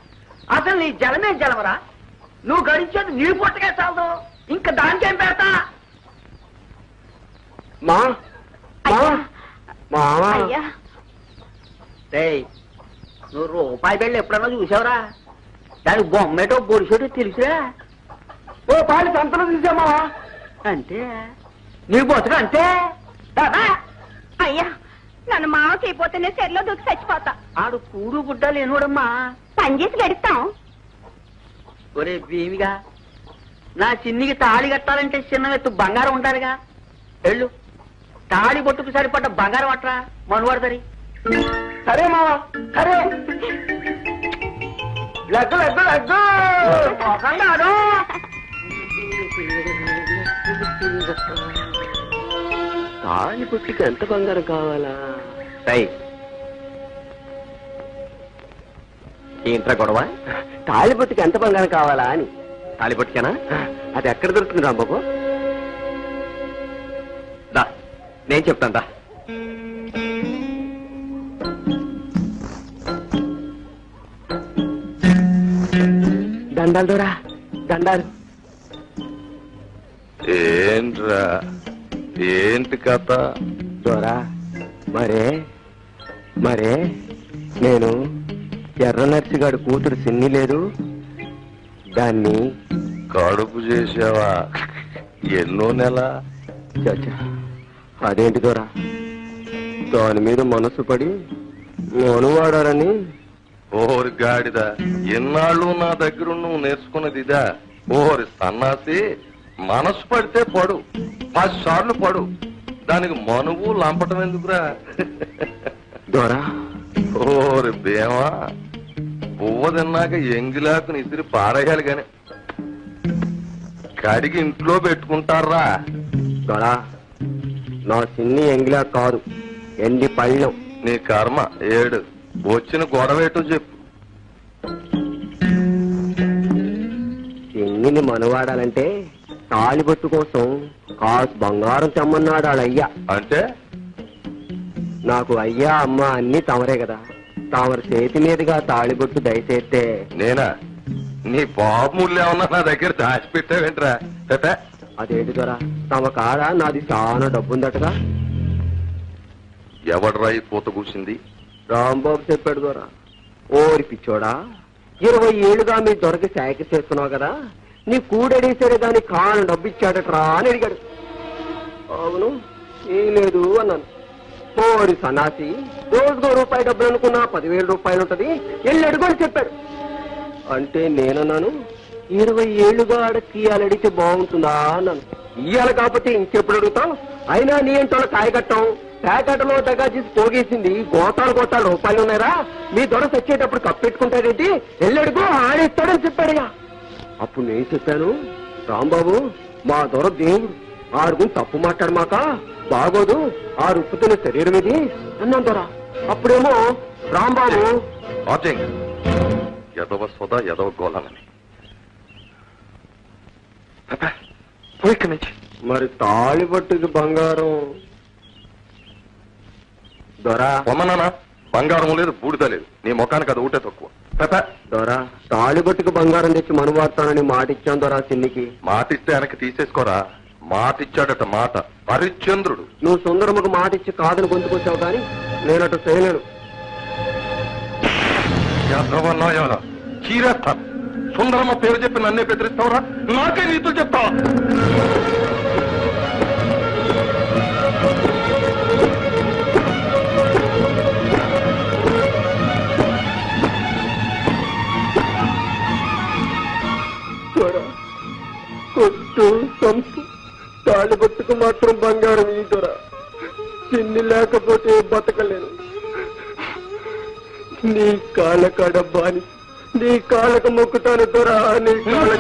అసలు నీ జలమే జలమరా? నువ్వు గడించేది నీ పుట్టకే చాలదు, ఇంకా దానికేం పెడతా? మా మావా, నువ్వు రూపాయి బిళ్ళ ఎప్పుడన్నా చూసావురా? దానికి బొమ్మేటో బొడిసేటో తెలుసురా? ఓ పాలు సంతలో చూసామా? అంటే నీ బతుకు అంతే. అయ్యా, నన్ను మామకి అయిపోతేనే సెర్లో దూకి చచ్చిపోతా. ఆడు కూడు గుడ్డ లేనోడమ్మా. పని చేసి గడుస్తాం. ఒరే భీమిగా, నా చిన్నికి తాళి కట్టాలంటే చిన్న ఎత్తు బంగారం ఉంటారుగా. వెళ్ళు, తాళి బొట్టుకు సరిపడ్డ బంగారం అట్రా మనువాడతరి. సరే మావా, సరే. లగ్గు లగ్గు లగ్గు మొఖంగాడు. తాళి పుట్టికి ఎంత బంగారం కావాలా? ఏంట్రా గొడవ? తాళిబొట్టుకి ఎంత బంగారం కావాలా అని. తాళిపట్టుకేనా? అది ఎక్కడ దొరుకుతుంది రాంబాబు? దా, నేను చెప్తాను దా. దండాలు దూరా, దండాలు. ఏంట్రా, ఏంటి కథ? దూరా, మరే మరే నేను ఎర్ర నర్సిగాడు కూతురు సిన్ని లేదు, దాన్ని కడుపు చేసావా? ఎన్నో నెల? చచ్చా, అదేంటి దూరా, దాని మీద మనసు పడి మనువాడాలని. ఓరి గాడిద, ఎన్నాళ్ళు నా దగ్గర నువ్వు నేర్చుకున్నది ఇదా? ఓరి సన్నాసి, మనసు పడితే పడు, 10 సార్లు పడు, దానికి మనువు లంపటం ఎందుకురా? దూరా, ఓరి బేమా, పువ్వ తిన్నాక ఎంగిలాకుని ఇసిరి పారేయాలి గాని కడిగి ఇంట్లో పెట్టుకుంటారా? దొరా, నా సిన్ని ఎంగిలా కాదు, ఎండి పళ్ళం. నీ కర్మ ఏడు. వచ్చిన గొడవేటో చెప్పు. సిన్నిని మనవాడాలంటే తాళిబొట్టు కోసం కాసు బంగారం తెమ్మన్నాడు వాళ్ళయ్యా. అంటే నాకు అయ్యా అమ్మ అన్ని తమరే కదా, తమరు చేతి మీదుగా తాళిబొట్టు దయచేస్తే. నేనా? నీ బాబు ముళ్ళు ఏమన్నా నా దగ్గర దాచిపెట్టావేంట్రా? అదేంటి దొరా, తమ కాడ నాది చాలా డబ్బుందటగా. ఎవడ్రా ఈ పూత కూసింది? రాంబాబు చెప్పాడు దొరా. ఓరి పిచ్చోడా 20 ఏళ్లుగా మీ దొరకి శాఖ చేస్తున్నావు కదా నీ కూడేసరే దానికి కాను డబ్బు ఇచ్చాడట్రా అని అడిగాడు. అవును ఏం లేదు అన్నాను. ఓరి సన్నాసి రోజుకో రూపాయి డబ్బులు అనుకున్నా 10,000 రూపాయలు ఉంటది వెళ్ళి అడుగు అని చెప్పాడు. అంటే నేనన్నాను 20 ఏళ్లుగా ఆడకి ఇయ్యాలి అడిగితే బాగుంటుందా అన్నాను. ఇయ్యాలి కాకపోతే ఇంకెప్పుడు అడుగుతాం, అయినా నీ ఇంట్లో కాయకట్టం ప్యాకెట్లో దగ్గర చేసి పోగేసింది గోతాలు రూపాయలు ఉన్నారా మీ దొర తెచ్చేటప్పుడు కప్పెట్టుకుంటాడేంటి వెళ్ళడుగు ఆడేస్తాడని చెప్పాడుగా. అప్పుడు నేను చెప్పాను రాంబాబు మా దొర దేవుడు ఆరుగురు తప్పు మాట్లాడమాక బాగోదు ఆ రుప్పుతున్న శరీరం ఇది అన్నాం దొర. అప్పుడేమో రాంబాబు ఎదవ సోదా ఎదవ గోళాలని పోయి నుంచి మరి తాళిబట్టుకి బంగారం దొరా పొమ్మనానా బంగారం లేదు బూడిద లేదు నీ ముఖానికి అది ఊటే తక్కువ. దొరా తాళిబట్టుకు బంగారం తెచ్చి మనువాడతానని మాట ఇచ్చాను దొరా చిన్నికి. మాటిస్తే వెనక్కి తీసేసుకోరా. మాటిచ్చాడట మాట హరిశ్చంద్రుడు. నువ్వు సుందరమ్మకు మాట ఇచ్చి కాదని గొంతుకొచ్చావు కానీ నేనటు చేయలేను. చీరేస్తాను. సుందరమ్మ పేరు చెప్పి నన్నే బెదిరిస్తావురా? నాకే నీతులు చెప్తావా? కొట్టు సంపు తాళిబట్టుకు మాత్రం బంగారం ఈ దొర చిన్ని లేకపోతే బతకలేను. నీ కాళ్ళకాడ బాని నీ కాళ్ళకు మొక్కుతాను దొర నీ కాళ్ళ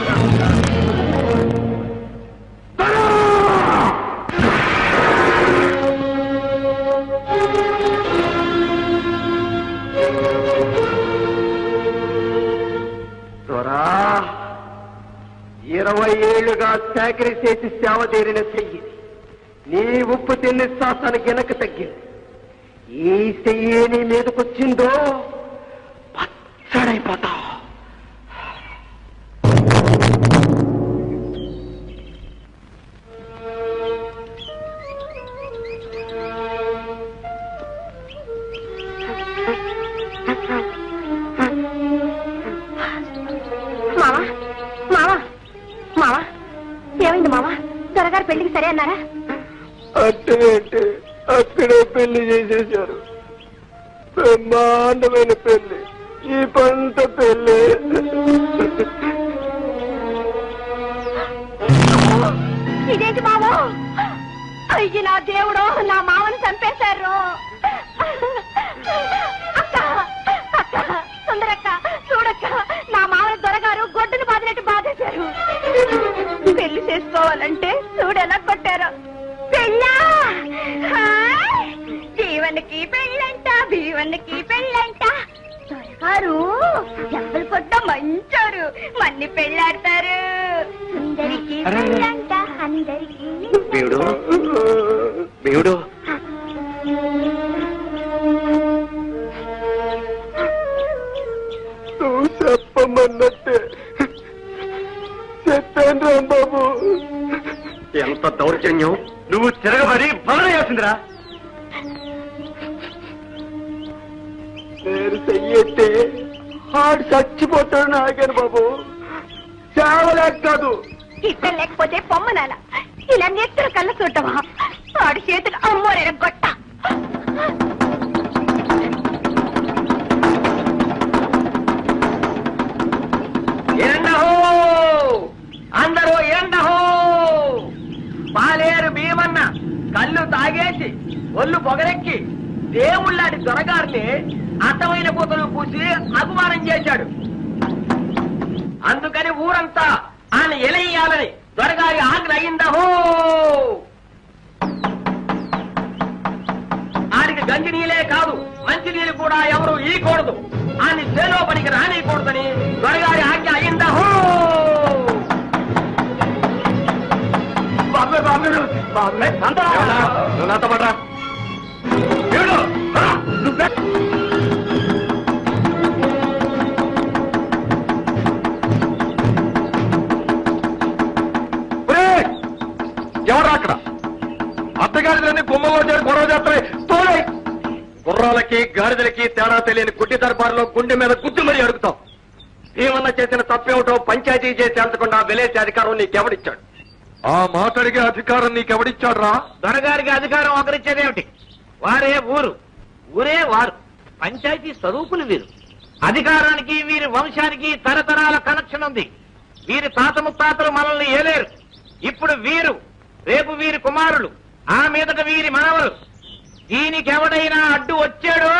దొరా 20 ఏళ్లుగా చాకరీ చేసి సేవ తీరిన చెయ్యి నీ ఉప్పు తిన్ని శాసానికి వెనక్కి తగ్గింది. ఈ చెయ్యి నీ మీదకొచ్చిందో పచ్చడైపోతావు. మావా మావా మావా ఏమైంది మావా? దొరగారు పెళ్లికి సరే అన్నారా? అంటే అక్కడే పెళ్లి చేసేశారు. బ్రహ్మాండమైన పెళ్లి. ఈ పంట పెళ్లి. ఇదేంటి మావా? అయ్యి నా దేవుడు నా మావని చంపేశారు. అక్క అక్క సుందరక్క చూడక్క నా మావని దొరగారు గొడ్డును బాదినట్టు బాధేశారు. పెళ్లి చేసుకోవాలంటే చూడెలా కొట్టారు. పెళ్ళా జీవన్కి పెళ్ళంట భీవన్కి పెళ్ళంట. దొరగారు ఎవరు కొట్ట మంచారు మన్ని పెళ్ళాడతారు. సుందరికి పెళ్ళంట అందరికి. దేవుడు నువ్వు చెప్పమన్నట్టే చెప్పాను రాంబాబు. ఎంత దౌర్జన్యం! నువ్వు తిరగబడి బలవేయాల్సిందిరా. నేను చెయ్యట్టే ఆడు చచ్చిపోతాడు నాగను బాబు. చావలేక కాదు. ఇష్టం లేకపోతే పొమ్మనాల ఇలా నెత్తులు కళ్ళ చూడటమా? ఆడు చేతులు అమ్మోరైన గొట్ట. అందరూ ఏండహో పాలేరు భీమన్న కళ్ళు తాగేసి ఒళ్ళు పొగరెక్కి దేవుళ్ళాడి దొరగారిని అర్థమైన పూతలు పూసి అభిమానం చేశాడు. అందుకని ఊరంతా ఆయన ఎలయ్యాలని దొరగారి ఆజ్ఞ అయిందహో. ఆడికి గంజి నీళ్ళే కాదు మంచి నీళ్ళు కూడా ఎవరు ఈకూడదు. ఆయన చేలో పనికి రానియకూడదని దొరగారి ఆజ్ఞ అయిందహో. నువ్వు నాతో పడరా. ఎవరా అక్కడ? అత్తగారిని గుమ్మంలో చేరి గొడవ చేస్తాయి. తోలై గుర్రాలకి గాడిదలకి తేడా తెలియని గుడ్డి దర్బార్లో గుండె మీద గుడ్డు మరీ అడుగుతాం. ఏమన్నా చేసిన తప్పేమిటో పంచాయతీ చేసి అంతకుండా వెలేసే అధికారం నీకెవడిచ్చాడు? ఆ మాట అడిగే అధికారం నీకెవడిచ్చాడు రా? దొరగారికి అధికారం ఒకరిచ్చేదేమిటి? వారే ఊరు, ఊరే వారు. పంచాయతీ స్వరూపులు వీరు. అధికారానికి వీరి వంశానికి తరతరాల కనెక్షన్ ఉంది. వీరి తాత ముత్తాతలు మనల్ని ఏలేరు. ఇప్పుడు వీరు, రేపు వీరి కుమారులు, ఆ మీదట వీరి మనవలు. దీనికెవడైనా అడ్డు వచ్చాడో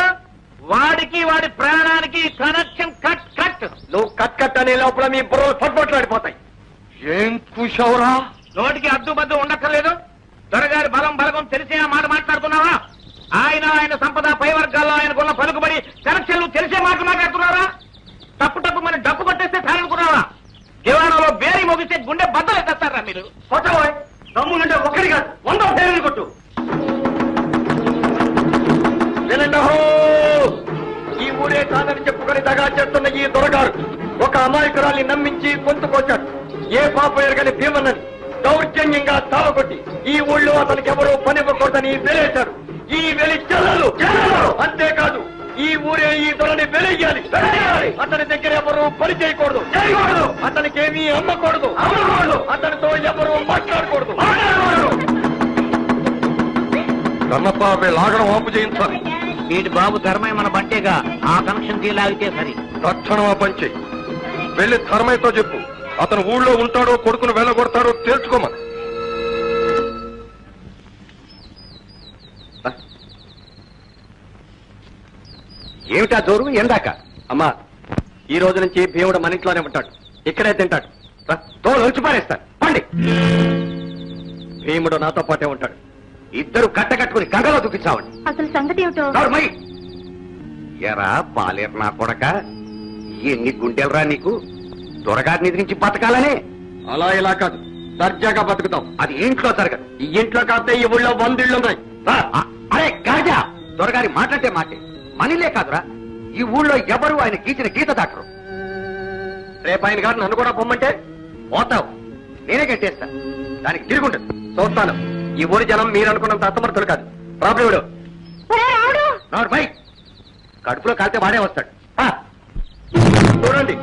వాడికి వాడి ప్రాణానికి కనెక్షన్ కట్ కట్. నువ్వు కట్ కట్ అనే లోపల మీ బుర్రలు పట్టుబట్లాడిపోతాయి. ఏం కూసావురా? నోటికి అడ్డుబద్దు ఉండక్కర్లేదు. దొరగారి బలం బలగం తెలిసే ఆ మాట మాట్లాడుతున్నావా? ఆయన సంపద పై వర్గాల్లో ఆయనకున్న పలుకుబడి కనెక్షన్లు తెలిసే మాట మాట్లాడుతున్నారా? తప్పు మన డబ్బు కొట్టేస్తే చాలనుకున్నావా? దివాణంలో బేరీ మోగిస్తే గుండె బద్దలు ఎత్తేస్తారా మీరు? కొట్టబోయ్, దమ్ములుంటే ఒక్కడిగా 100 పేర్లు కొట్టు. వినండహో, ఈ ఊరే కాదని చెప్పుకొని దగా చేస్తున్న ఈ దొరగారు ఒక అమాయకురాల్ని నమ్మించి గొంతుకొచ్చాడు. ఏ పాప ఎరగని భీమన్నని దౌర్జన్యంగా తావకొట్టి ఈ ఊళ్ళో అతనికి ఎవరో పనివ్వకూడదని వెలేశాడు. ఈ వెలి చెల్లలు. అంతేకాదు, ఈ ఊరే ఈ దొరని వెలయ్యాలి. అతని దగ్గర ఎవరు పని చేయకూడదు, అతనికి ఏమీ అమ్మకూడదు, అతనితో ఎవరు మాట్లాడకూడదు. కన్నప్ప లాగడం ఆపు చేయించాలి. వీటి బాబు ధర్మయ్య మన బంటేగా, ఆ కనెక్షన్ లాగితే సరి. తక్షణం ఆ పని చెయ్యి. వెళ్ళి ధర్మయ్యతో చెప్పు, అతను ఊళ్ళో ఉంటాడో కొడుకును వెళ్ళగొడతాడో తేల్చుకోమని. ఏమిటా జోరు ఎందాక? అమ్మా, ఈ రోజు నుంచి భీముడు మన ఇంట్లోనే ఉంటాడు, ఇక్కడే తింటాడు. తోలు వచ్చి పారేస్తాను పండి. భీముడు నాతో పాటే ఉంటాడు. ఇద్దరు కట్టకట్టుకుని గంగలో దూకించావండి. అసలు సంగతి ఏమిటో? ఎరా పాలేరు నా కొడక, ఎన్ని గుండెలరా నీకు? దొరగారిని ఎదిరించి బతకాలనే? అలా ఇలా కాదు, దర్జాగా బతుకుతాం. అది ఇంట్లో జరగదు. ఈ ఇంట్లో కాస్తే ఈ ఊళ్ళో 100 ఇళ్ళున్నాయి. అరే గాజా, దొరగారి మాట్లాడితే మాటే మనీలే కాదురా, ఈ ఊళ్ళో ఎవరు ఆయన గీచిన గీత దాటరు. రేపు ఆయన గారు నన్ను కూడా పొమ్మంటే పోతావు, నేనే కట్టేస్తా. దానికి తిరుగుండదు. చూస్తాను. ఈ ఊరి జనం మీరు అనుకున్నంత అసమర్థులు కాదు. ప్రాబ్లముడు కడుపులో కాలితే వాడే వస్తాడు. చూడండి,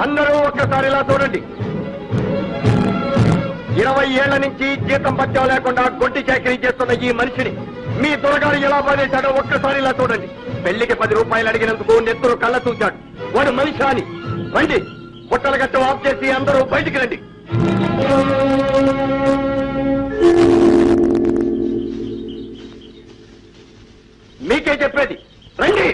అందరూ ఒక్కసారి ఇలా చూడండి. 20 ఏళ్ల నుంచి జీతం బచ్చా లేకుండా గొడ్డి చాకరీ చేస్తున్న ఈ మనిషిని మీ దొరగారు ఎలా బాధేశాడో ఒక్కసారి ఇలా చూడండి. పెళ్లికి 10 రూపాయలు అడిగినందుకు నెత్తురు కళ్ళ చూశాడు. వాడు మనిషి అని. రండి, బుట్టల గట్టు ఆఫ్ చేసి అందరూ బయటికి రండి. మీకే చెప్పేది, రండి.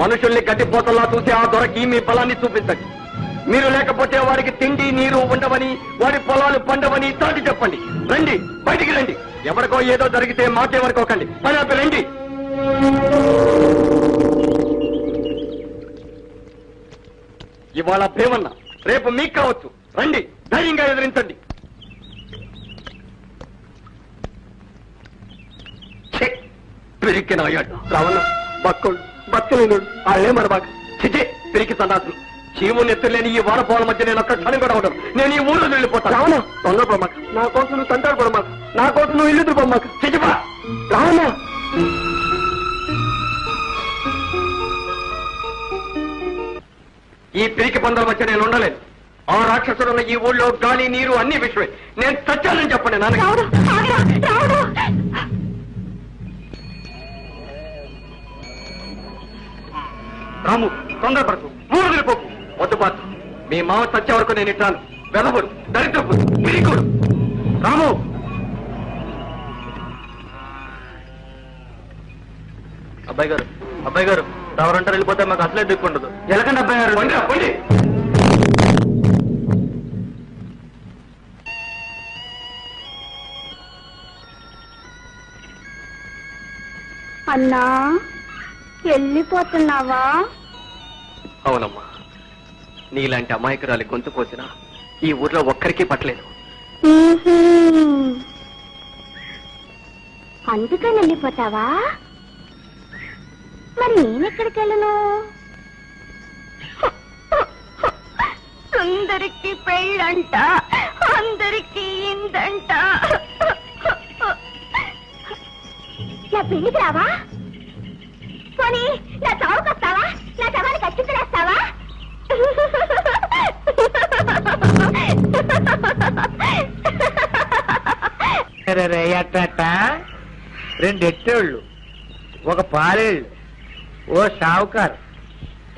మనుషుల్ని గడ్డిపోతల్లా చూసి ఆ దొరకి మీ బలాన్ని చూపించండి. మీరు లేకపోతే వాడికి తిండి నీరు ఉండవని, వాడి పొలాలు పండవని చాటి చెప్పండి. రండి, బయటికి రండి. ఎవరికో ఏదో జరిగితే మాకేమనుకోకండి. పని ఆపి రండి. ఇవాళ భీమన్న, రేపు మీకు కావచ్చు. రండి, ధైర్యంగా ఎదిరించండి. పిరికి నాయాడు రావణ, బక్కడు బక్కలేనుడు వాళ్ళే మరబాక. చిచే, పిరికి సన్నాసులు. చీము నెత్తులేని ఈ వారపోల మధ్య నేను ఒక్క క్షణం కూడా ఉండను. నేను ఈ ఊళ్ళో వెళ్ళిపోతాను. రావణ, తొందరపడమాక. నా కోసం నువ్వు తంటాడు పడమాక. నా కోసం నువ్వు ఇల్లు దుర్పమాక. చిచిపా రావణ. ఈ పిరికి పందల మధ్య నేను ఉండలేను. ఆ రాక్షసుడున్న ఈ ఊళ్ళో గాలి నీరు అన్ని విషయమే. నేను చచ్చానని చెప్పండి నాన్న. రాము, తొందరపడకు, ఊరు వెళ్ళిపోకు. వద్దుపాటు, మీ మామ చచ్చే వరకు నేను ఇట్టాను. వెదవుడు, దరిద్రపు, పిరికుడు. రాము, అబ్బాయి గారు ఎవరంటారు వెళ్ళిపోతే మాకు అసలే దిక్కుండదు. ఎలకండి అబ్బాయి గారు. పండి. అన్నా, వెళ్ళిపోతున్నావా? అవునమ్మా, నీలాంటి అమాయకురాలి గొంతు కోసినా ఈ ఊర్లో ఒక్కరికి పట్టలేదు. అందుకని వెళ్ళిపోతావా? మరి నేనెక్కడికి వెళ్ళను? అందరికి పెళ్ళంట, అందరికి ఇందంట. నా పెళ్లికి రావా? పోనీ నా చావుకు వస్తావా? నా శవానికి అచ్చింతలేస్తావా? అట్ట రెండు ఎట్టేళ్ళు, ఒక పాలేళ్ళు, ఓ షావుకారు,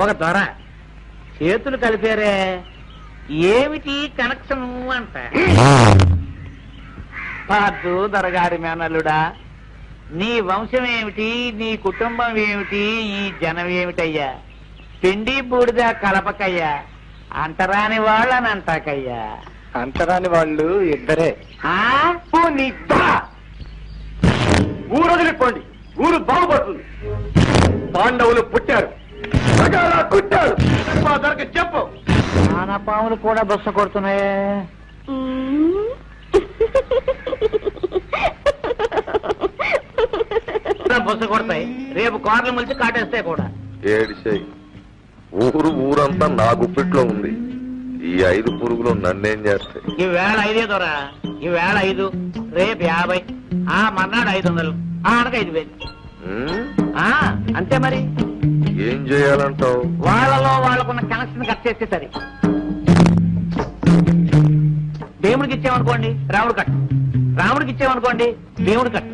ఒక దొర చేతులు కలిపారే. ఏమిటి కనెక్షన్ అంట? పాదు దొరగారి మేనల్లుడా, నీ వంశం ఏమిటి, నీ కుటుంబం ఏమిటి, ఈ జనం ఏమిటయ్యా? పిండి బూడిద కలపకయ్యా, అంటరాని వాళ్ళని అంటాకయ్యా. అంటరాని వాళ్ళు ఇద్దరే. ఊరు వదిలిపోండి, ఊరు బాగుపడుతుంది. పాండవులు పుట్టారు, కుట్టారు. చెప్పు. పాములు కూడా బొస్స కొడుతున్నాయే. బొస్స కొడతాయి, రేపు కార్లు మలిచి కాటేస్తాయి కూడా. ఏడిసేయి, ఊరంతా నా గుప్పిట్లో ఉంది. ఈ 5 పురుగులు నన్నేం చేస్తాయి? ఈవేళ 5 దొరా, ఈవేళ 5, రేపు 50, ఆ మర్నాడు 500, ఆనక 5000. అంతే మరి. ఏం చేయాలంటావు? వాళ్ళలో వాళ్ళకున్న కనెక్షన్ కట్ చేస్తే సరి. దేవుడికి ఇచ్చామనుకోండి రాముడు కట్టు, రాముడికి ఇచ్చామనుకోండి దేవుడు కట్టు.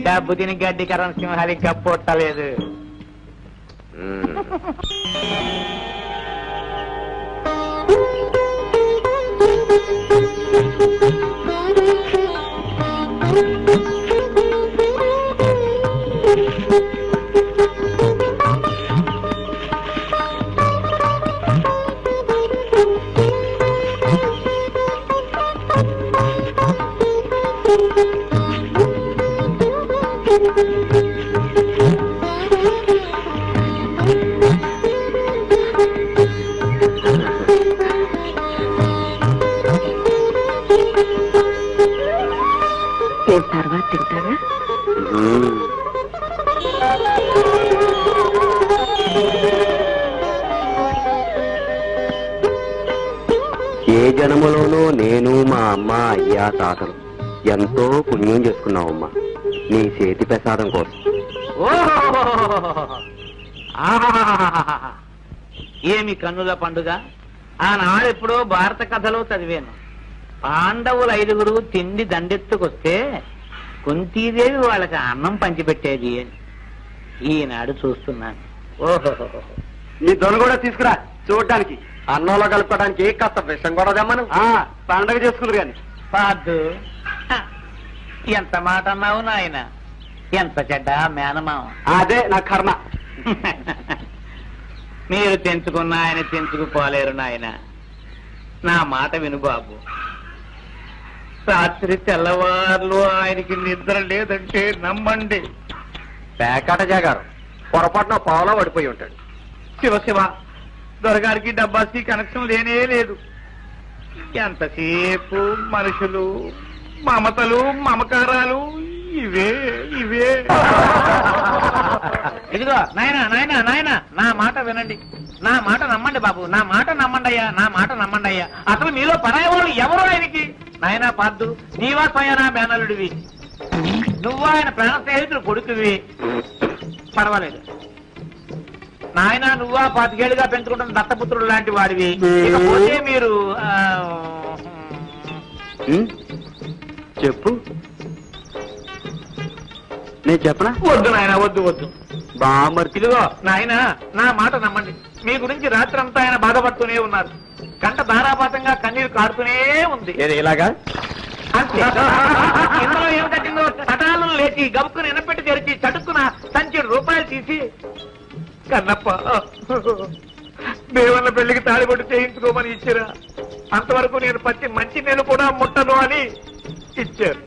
డబ్బు తిని గడ్డి కరణ్ సింహాలి కప్పొట్టలేదు. తర్వాత తింటారా? ఏ జన్మలోనూ నేను మా అమ్మ అయ్యా తాతలు ఎంతో పుణ్యం చేసుకున్నావమ్మా నీ చేతి ప్రసాదం కోసం. ఏమి కన్నుల పండుగ! ఆనాడెప్పుడో భారత కథలో చదివాను. పాండవులు 5 తిండి దండెత్తుకొస్తే కుంతీదేవి వాళ్ళకి అన్నం పంచిపెట్టేది అని ఈనాడు చూస్తున్నాను. ఓహో, నీ దొన కూడా తీసుకురా చూడడానికి, అన్నంలో కలుపుకోవడానికి కాస్త విషం కూడా తెమ్మను. పండగ చేసుకుందరు కానీ. పాదు, ఎంత మాట అన్నావు నాయన, ఎంత చెడ్డ మేనమావ. అదే నా కర్మ. మీరు తెంచుకున్న ఆయన తెంచుకుపోలేరు నాయన. నా మాట విను బాబు. రాత్రి తెల్లవారులు ఆయనకి నిద్ర లేదంటే నమ్మండి. పేకాట జాగారు పొరపాటున పావులో పడిపోయి ఉంటాడు. శివ దొరగారికి డబ్బాసి కనెక్షన్ లేనే లేదు. ఎంతసేపు మనుషులు, మమతలు, మమకారాలు ఇవే. ఇదిగో నాయనా, నా మాట వినండి, నా మాట నమ్మండి బాబు, నా మాట నమ్మండి అయ్యా. అసలు మీలో పరాయి వాళ్ళు ఎవరు ఆయనకి? నాయనా పాద్దు, నీవా స్వయానా మేనలుడివి, నువ్వు ఆయన ప్రాణ స్నేహితుడు కొడుకువి, పర్వాలేదు. నాయన నువ్వా 25 ఏళ్ళుగా పెంచుకుంటున్న దత్తపుత్రుడు లాంటి వాడివి. ఇకపోతే మీరు చెప్పు. నేను చెప్పనా? వద్దు నాయన, వద్దు. బామర్ ఇదిగో నాయన, నా మాట నమ్మండి. మీ గురించి రాత్రి అంతా ఆయన బాధపడుతూనే ఉన్నారు. కంట ధారాపాతంగా కన్నీరు కారుతూనే ఉంది. ఇలాగా అంతే. ఇందులో ఏమిటో తటాలను లేచి గబుక్కుని ఎనపెట్టి తెరిచి చటుక్కున సంచి రూపాయలు తీసి, కన్నప్ప దేవన్న పెళ్లికి తాళిబొట్టు చేయించుకోమని ఇచ్చారా, అంతవరకు నేను పచ్చి మంచి నేను కూడా ముట్టను అని ఇచ్చారు.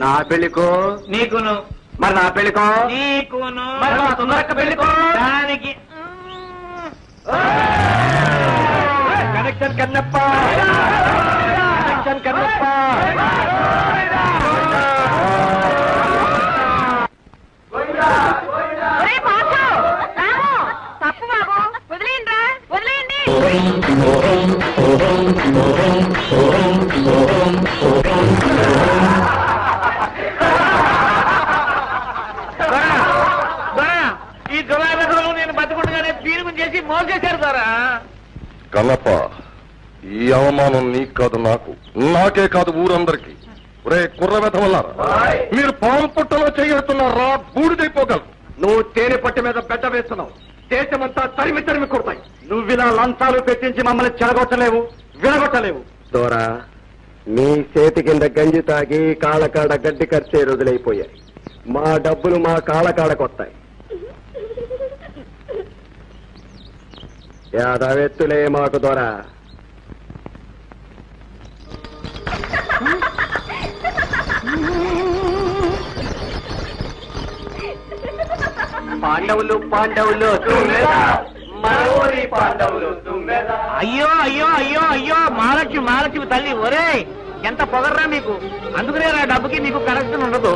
నా పెళ్లికో నీకును, మరి నా పెళ్లికో నీకును, సుందరక్క పెళ్లికో దానికి కనెక్షన్ కన్నప్ప, కనెక్షన్ కన్నప్ప. ఈ దురాగతులు నేను బతుకుండగానే తీర్పు చేసి మోసేశారు ద్వారా కన్నప్ప, ఈ అవమానం నీకు కాదు, నాకే కాదు, ఊరందరికీ. ఒరే కుర్ర వెధవల్లారా, మీరు పాము పుట్టలో చేయడుతున్నారా? బూడిదైపోగలరు. నువ్వు తేనె పట్టు మీద బెడ్డ వేస్తున్నావు. దేశమంతా తరిమి తరిమి కొడతాయి. నువ్విలా లంచాలు పెట్టించి మమ్మల్ని చెడగొట్టలేవు, విడగొట్టలేవు. దూరా, మీ చేతి కింద గంజి తాగి కాళ్ళకాడ గడ్డి ఖర్చే రోజులైపోయాయి. మా డబ్బులు మా కాళ్ళకాడకొస్తాయి. యాదవెత్తులే మాకు దొరా. పాండవులు పాండవులు పాండవులు. అయ్యో అయ్యో అయ్యో అయ్యో మహాలక్ష్మి తల్లి, ఒరే ఎంత పొగర్రా మీకు. అందుకనే నా డబ్బుకి నీకు కనెక్షన్ ఉండదు.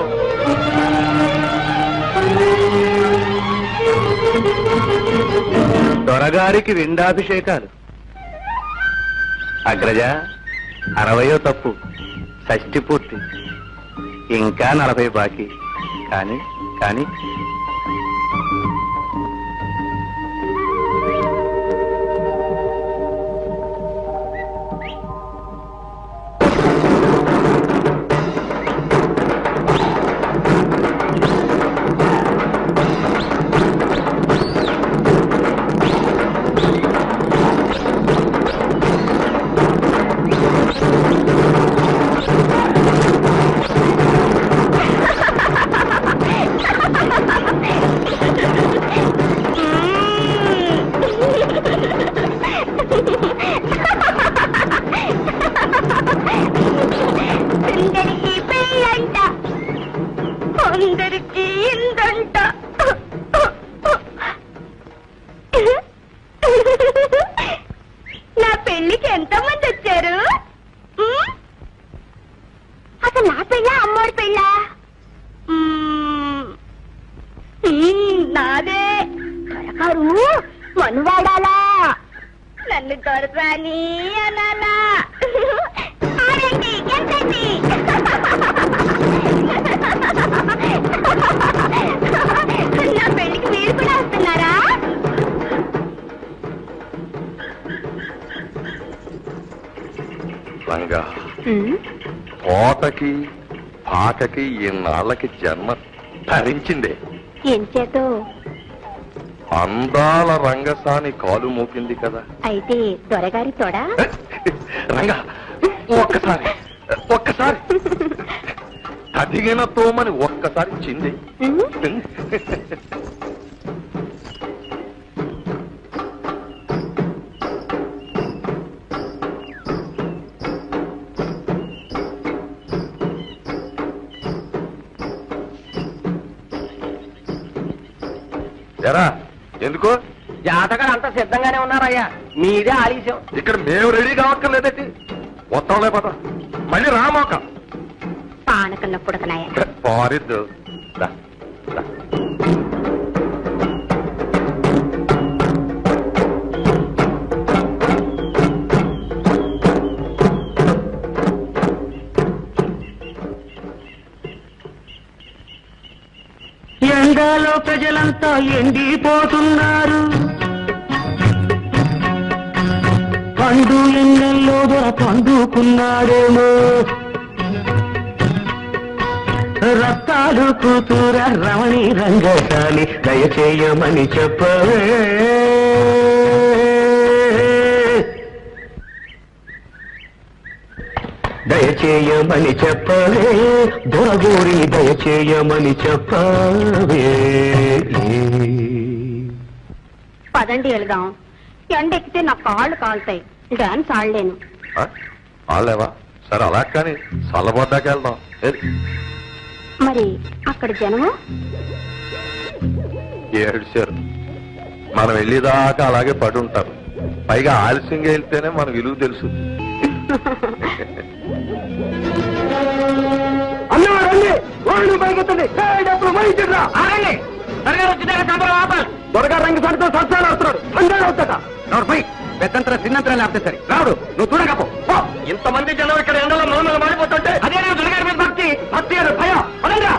దొరగారికి విండాభిషేకాలు. అగ్రజ, 60వ తప్పు, షష్ఠి పూర్తి, ఇంకా 40 బాకీ. కానీ కానీ నా పెళ్లికి ఎంతమంది వచ్చారు? అసలు నా పెళ్ళ అమ్మోడి పెళ్ళ? నాదే. దొరగారు మనువాడాలా, నన్ను దొరసాని అనాలా? ఎంతండి? నా పెళ్లికి మీరు కూడా వస్తున్నారా? రంగా, కోటకి పాకకి ఇన్నాళ్ళకి జన్మ ధరించిందే. ఏం చేతో? అందాల రంగసాని కాలు మోపింది కదా. అయితే దొరగారి తోడా? రంగా, ఒక్కసారి అదిగిన తోమని ఒక్కసారి చింది. ఎరా, ఎందుకు? జాతకాలు అంతా సిద్ధంగానే ఉన్నారయ్యా, మీరే ఆలస్యం. ఇక్కడ మేము రెడీ కావక్కర్లేదటి. వస్తాంలే పద, మళ్ళీ రామాక పానకన్న పుడకనాయ పారిద్దు. ఎండలో ప్రజలంతా ఎండిపోతున్నారు, పండు ఎండల్లో దొర పండుకున్నాడేమో. రక్తాలు కూతుర రమణి రంగశాలి దయచేయమని చెప్పవే. దయచేయమని చెప్పవే దొరగోరి, దయచేయమని చెప్పవే. పదండి వెళ్దాం. ఎండెక్కితే నా కాళ్ళు కాలుతాయి, డాన్స్ ఆడలేను. ఆడలేవా? సరే అలా కానీ చల్లబడ్డాక వెళ్దాం. మరి అక్కడ జనము ఏడ్చారు. మనం వెళ్ళేదాకా అలాగే పడి ఉంటారు. పైగా ఆలస్యంగా వెళ్తేనే మన విలువ తెలుసు. దొరగా రంగసానితో సత్సాలు వస్తున్నాడు. పెద్దంతర చిన్నంతరా లేకపోతే సరే రావుడు నువ్వు చూడకపో ఇంతమంది జనం ఇక్కడ ఎండలో మౌనంగా మారిపోతుంటే అదే నేను దొరగారి మీద భక్తి భక్తి కాదు భయం పదండ్రా.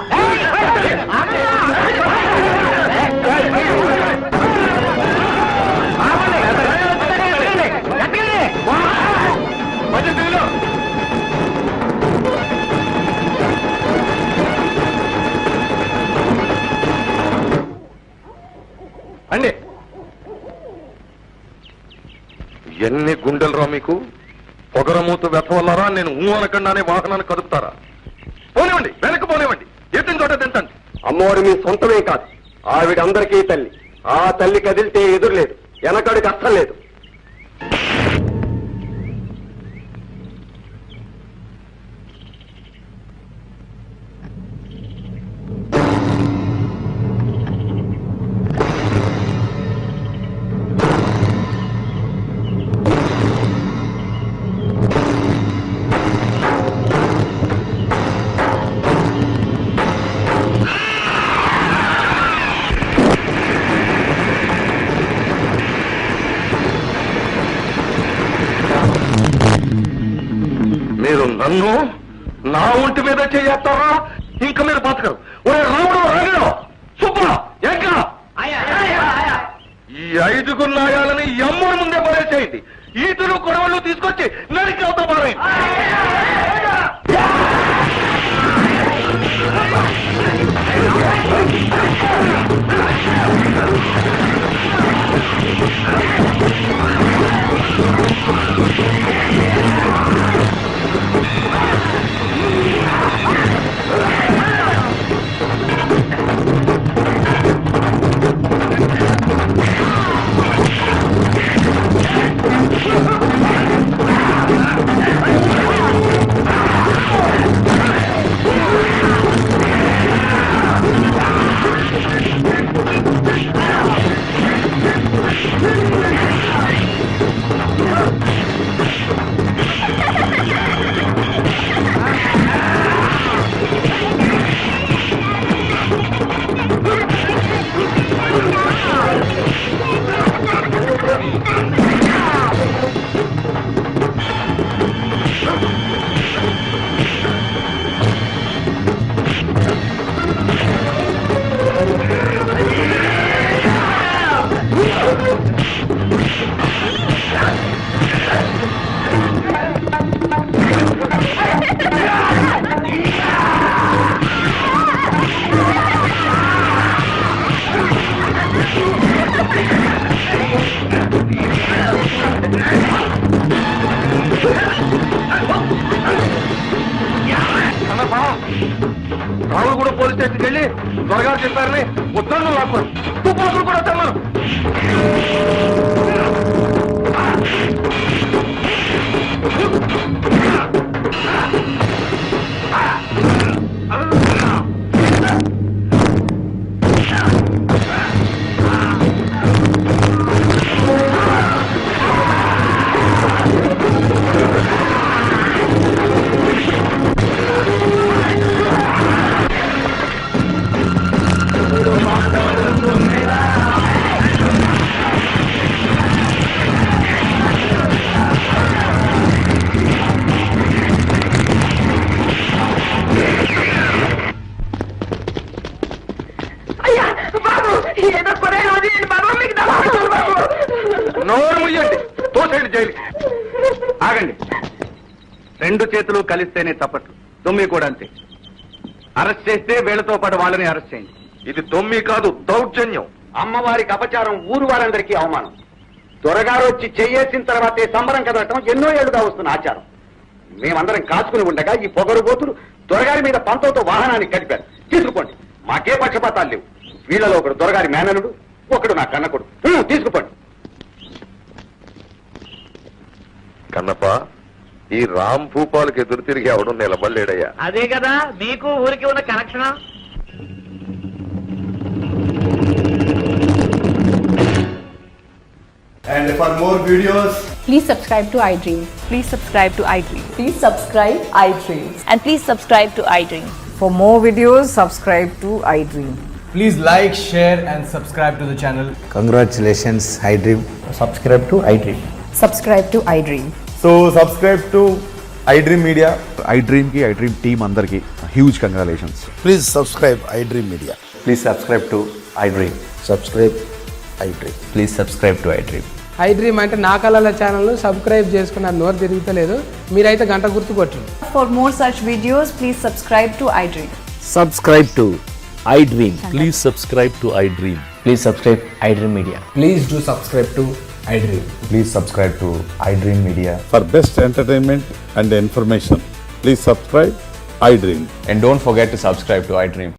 అండి ఎన్ని గుండెలరా మీకు? పొగరమూతు వెతవల్లరా నేను అనకుండానే వాహనాన్ని కదుపుతారా? పోనివ్వండి, వెనక్కి పోనివ్వండి, ఎత్తిన చోట తింటండి. అమ్మవారు మీ సొంతమే కాదు, ఆవిడ అందరికీ తల్లి. ఆ తల్లి కదిలితే ఎదురులేదు, వెనకడికి అర్థం లేదు. మీరు నన్ను నా ఒంటి మీద చేస్తారా? ఇంకా మీరు బతకరు. ఒరే రాముడు, రాముడు, సుబ్బ, ఎంక ఈ 5 నాయాలని ఎమ్ముడి ముందే పడేసేయండి. ఈతులు కొడవళ్ళు తీసుకొచ్చి నరికి అవుతా పారేయండి. రావుడు కూడా పోలీస్ స్టేషన్కి వెళ్ళి త్వరగా చెప్పారని ఉత్తర్వులు లాక్కోరు. తుపాకులు కూడా తెమ్మను. నోరు ముయ్యండి, తోసేయండి జైలు. ఆగండి. 2 చేతులు కలిస్తేనే చప్పట్లు. తొమ్మి కూడా అంతే. అరెస్ట్ చేస్తే వీళ్ళతో పాటు వాళ్ళని అరెస్ట్ చేయండి. ఇది తొమ్మి కాదు, దౌర్జన్యం. అమ్మవారికి అపచారం, ఊరు వారందరికీ అవమానం. దొరగారు వచ్చి చెయ్యేసిన తర్వాతే సంబరం కదలటం ఎన్నో ఏళ్లుగా వస్తున్న ఆచారం. మేమందరం కాచుకుని ఉండగా ఈ పొగరుబోతులు దొరగారి మీద పంతోతో వాహనాన్ని కడిపారు. తీసుకుపోండి, మాకే పక్షపాతాలు లేవు. వీళ్ళలో ఒకడు దొరగారి మేనలుడు, ఒకడు నా కన్నకొడు. తీసుకుపోండి. కన్నప్ప, ఈ రామ్ భూపాలకు ఎదురు తిరిగి ఎవడు నిలబడలేడయ్యా. అదే కదా మీకు ఊరికి ఉన్న connection. And for more videos, please subscribe to iDream. Please subscribe to iDream. Please subscribe iDream. And please subscribe to iDream. For more videos, subscribe to iDream. please like, share and subscribe to the channel. Congratulations, iDream. Subscribe to iDream. subscribe to iDream. So subscribe to iDream Media. iDream team అందరికి huge congratulations. Please subscribe iDream Media. Please subscribe to iDream. Subscribe iDream. Please subscribe to iDream. iDream అంటే నా కళల ఛానల్ను సబ్స్క్రైబ్ చేసుకున్న నోరు తిరుగుతలేదు. మీరైతే గంట గుర్తు కొట్టండి. For more such videos, please subscribe to iDream. Subscribe to iDream. Please subscribe to iDream. Please subscribe iDream Media. Please do subscribe to iDream. Please subscribe to iDream Media. For best entertainment and information, please subscribe iDream. And don't forget to subscribe to iDream.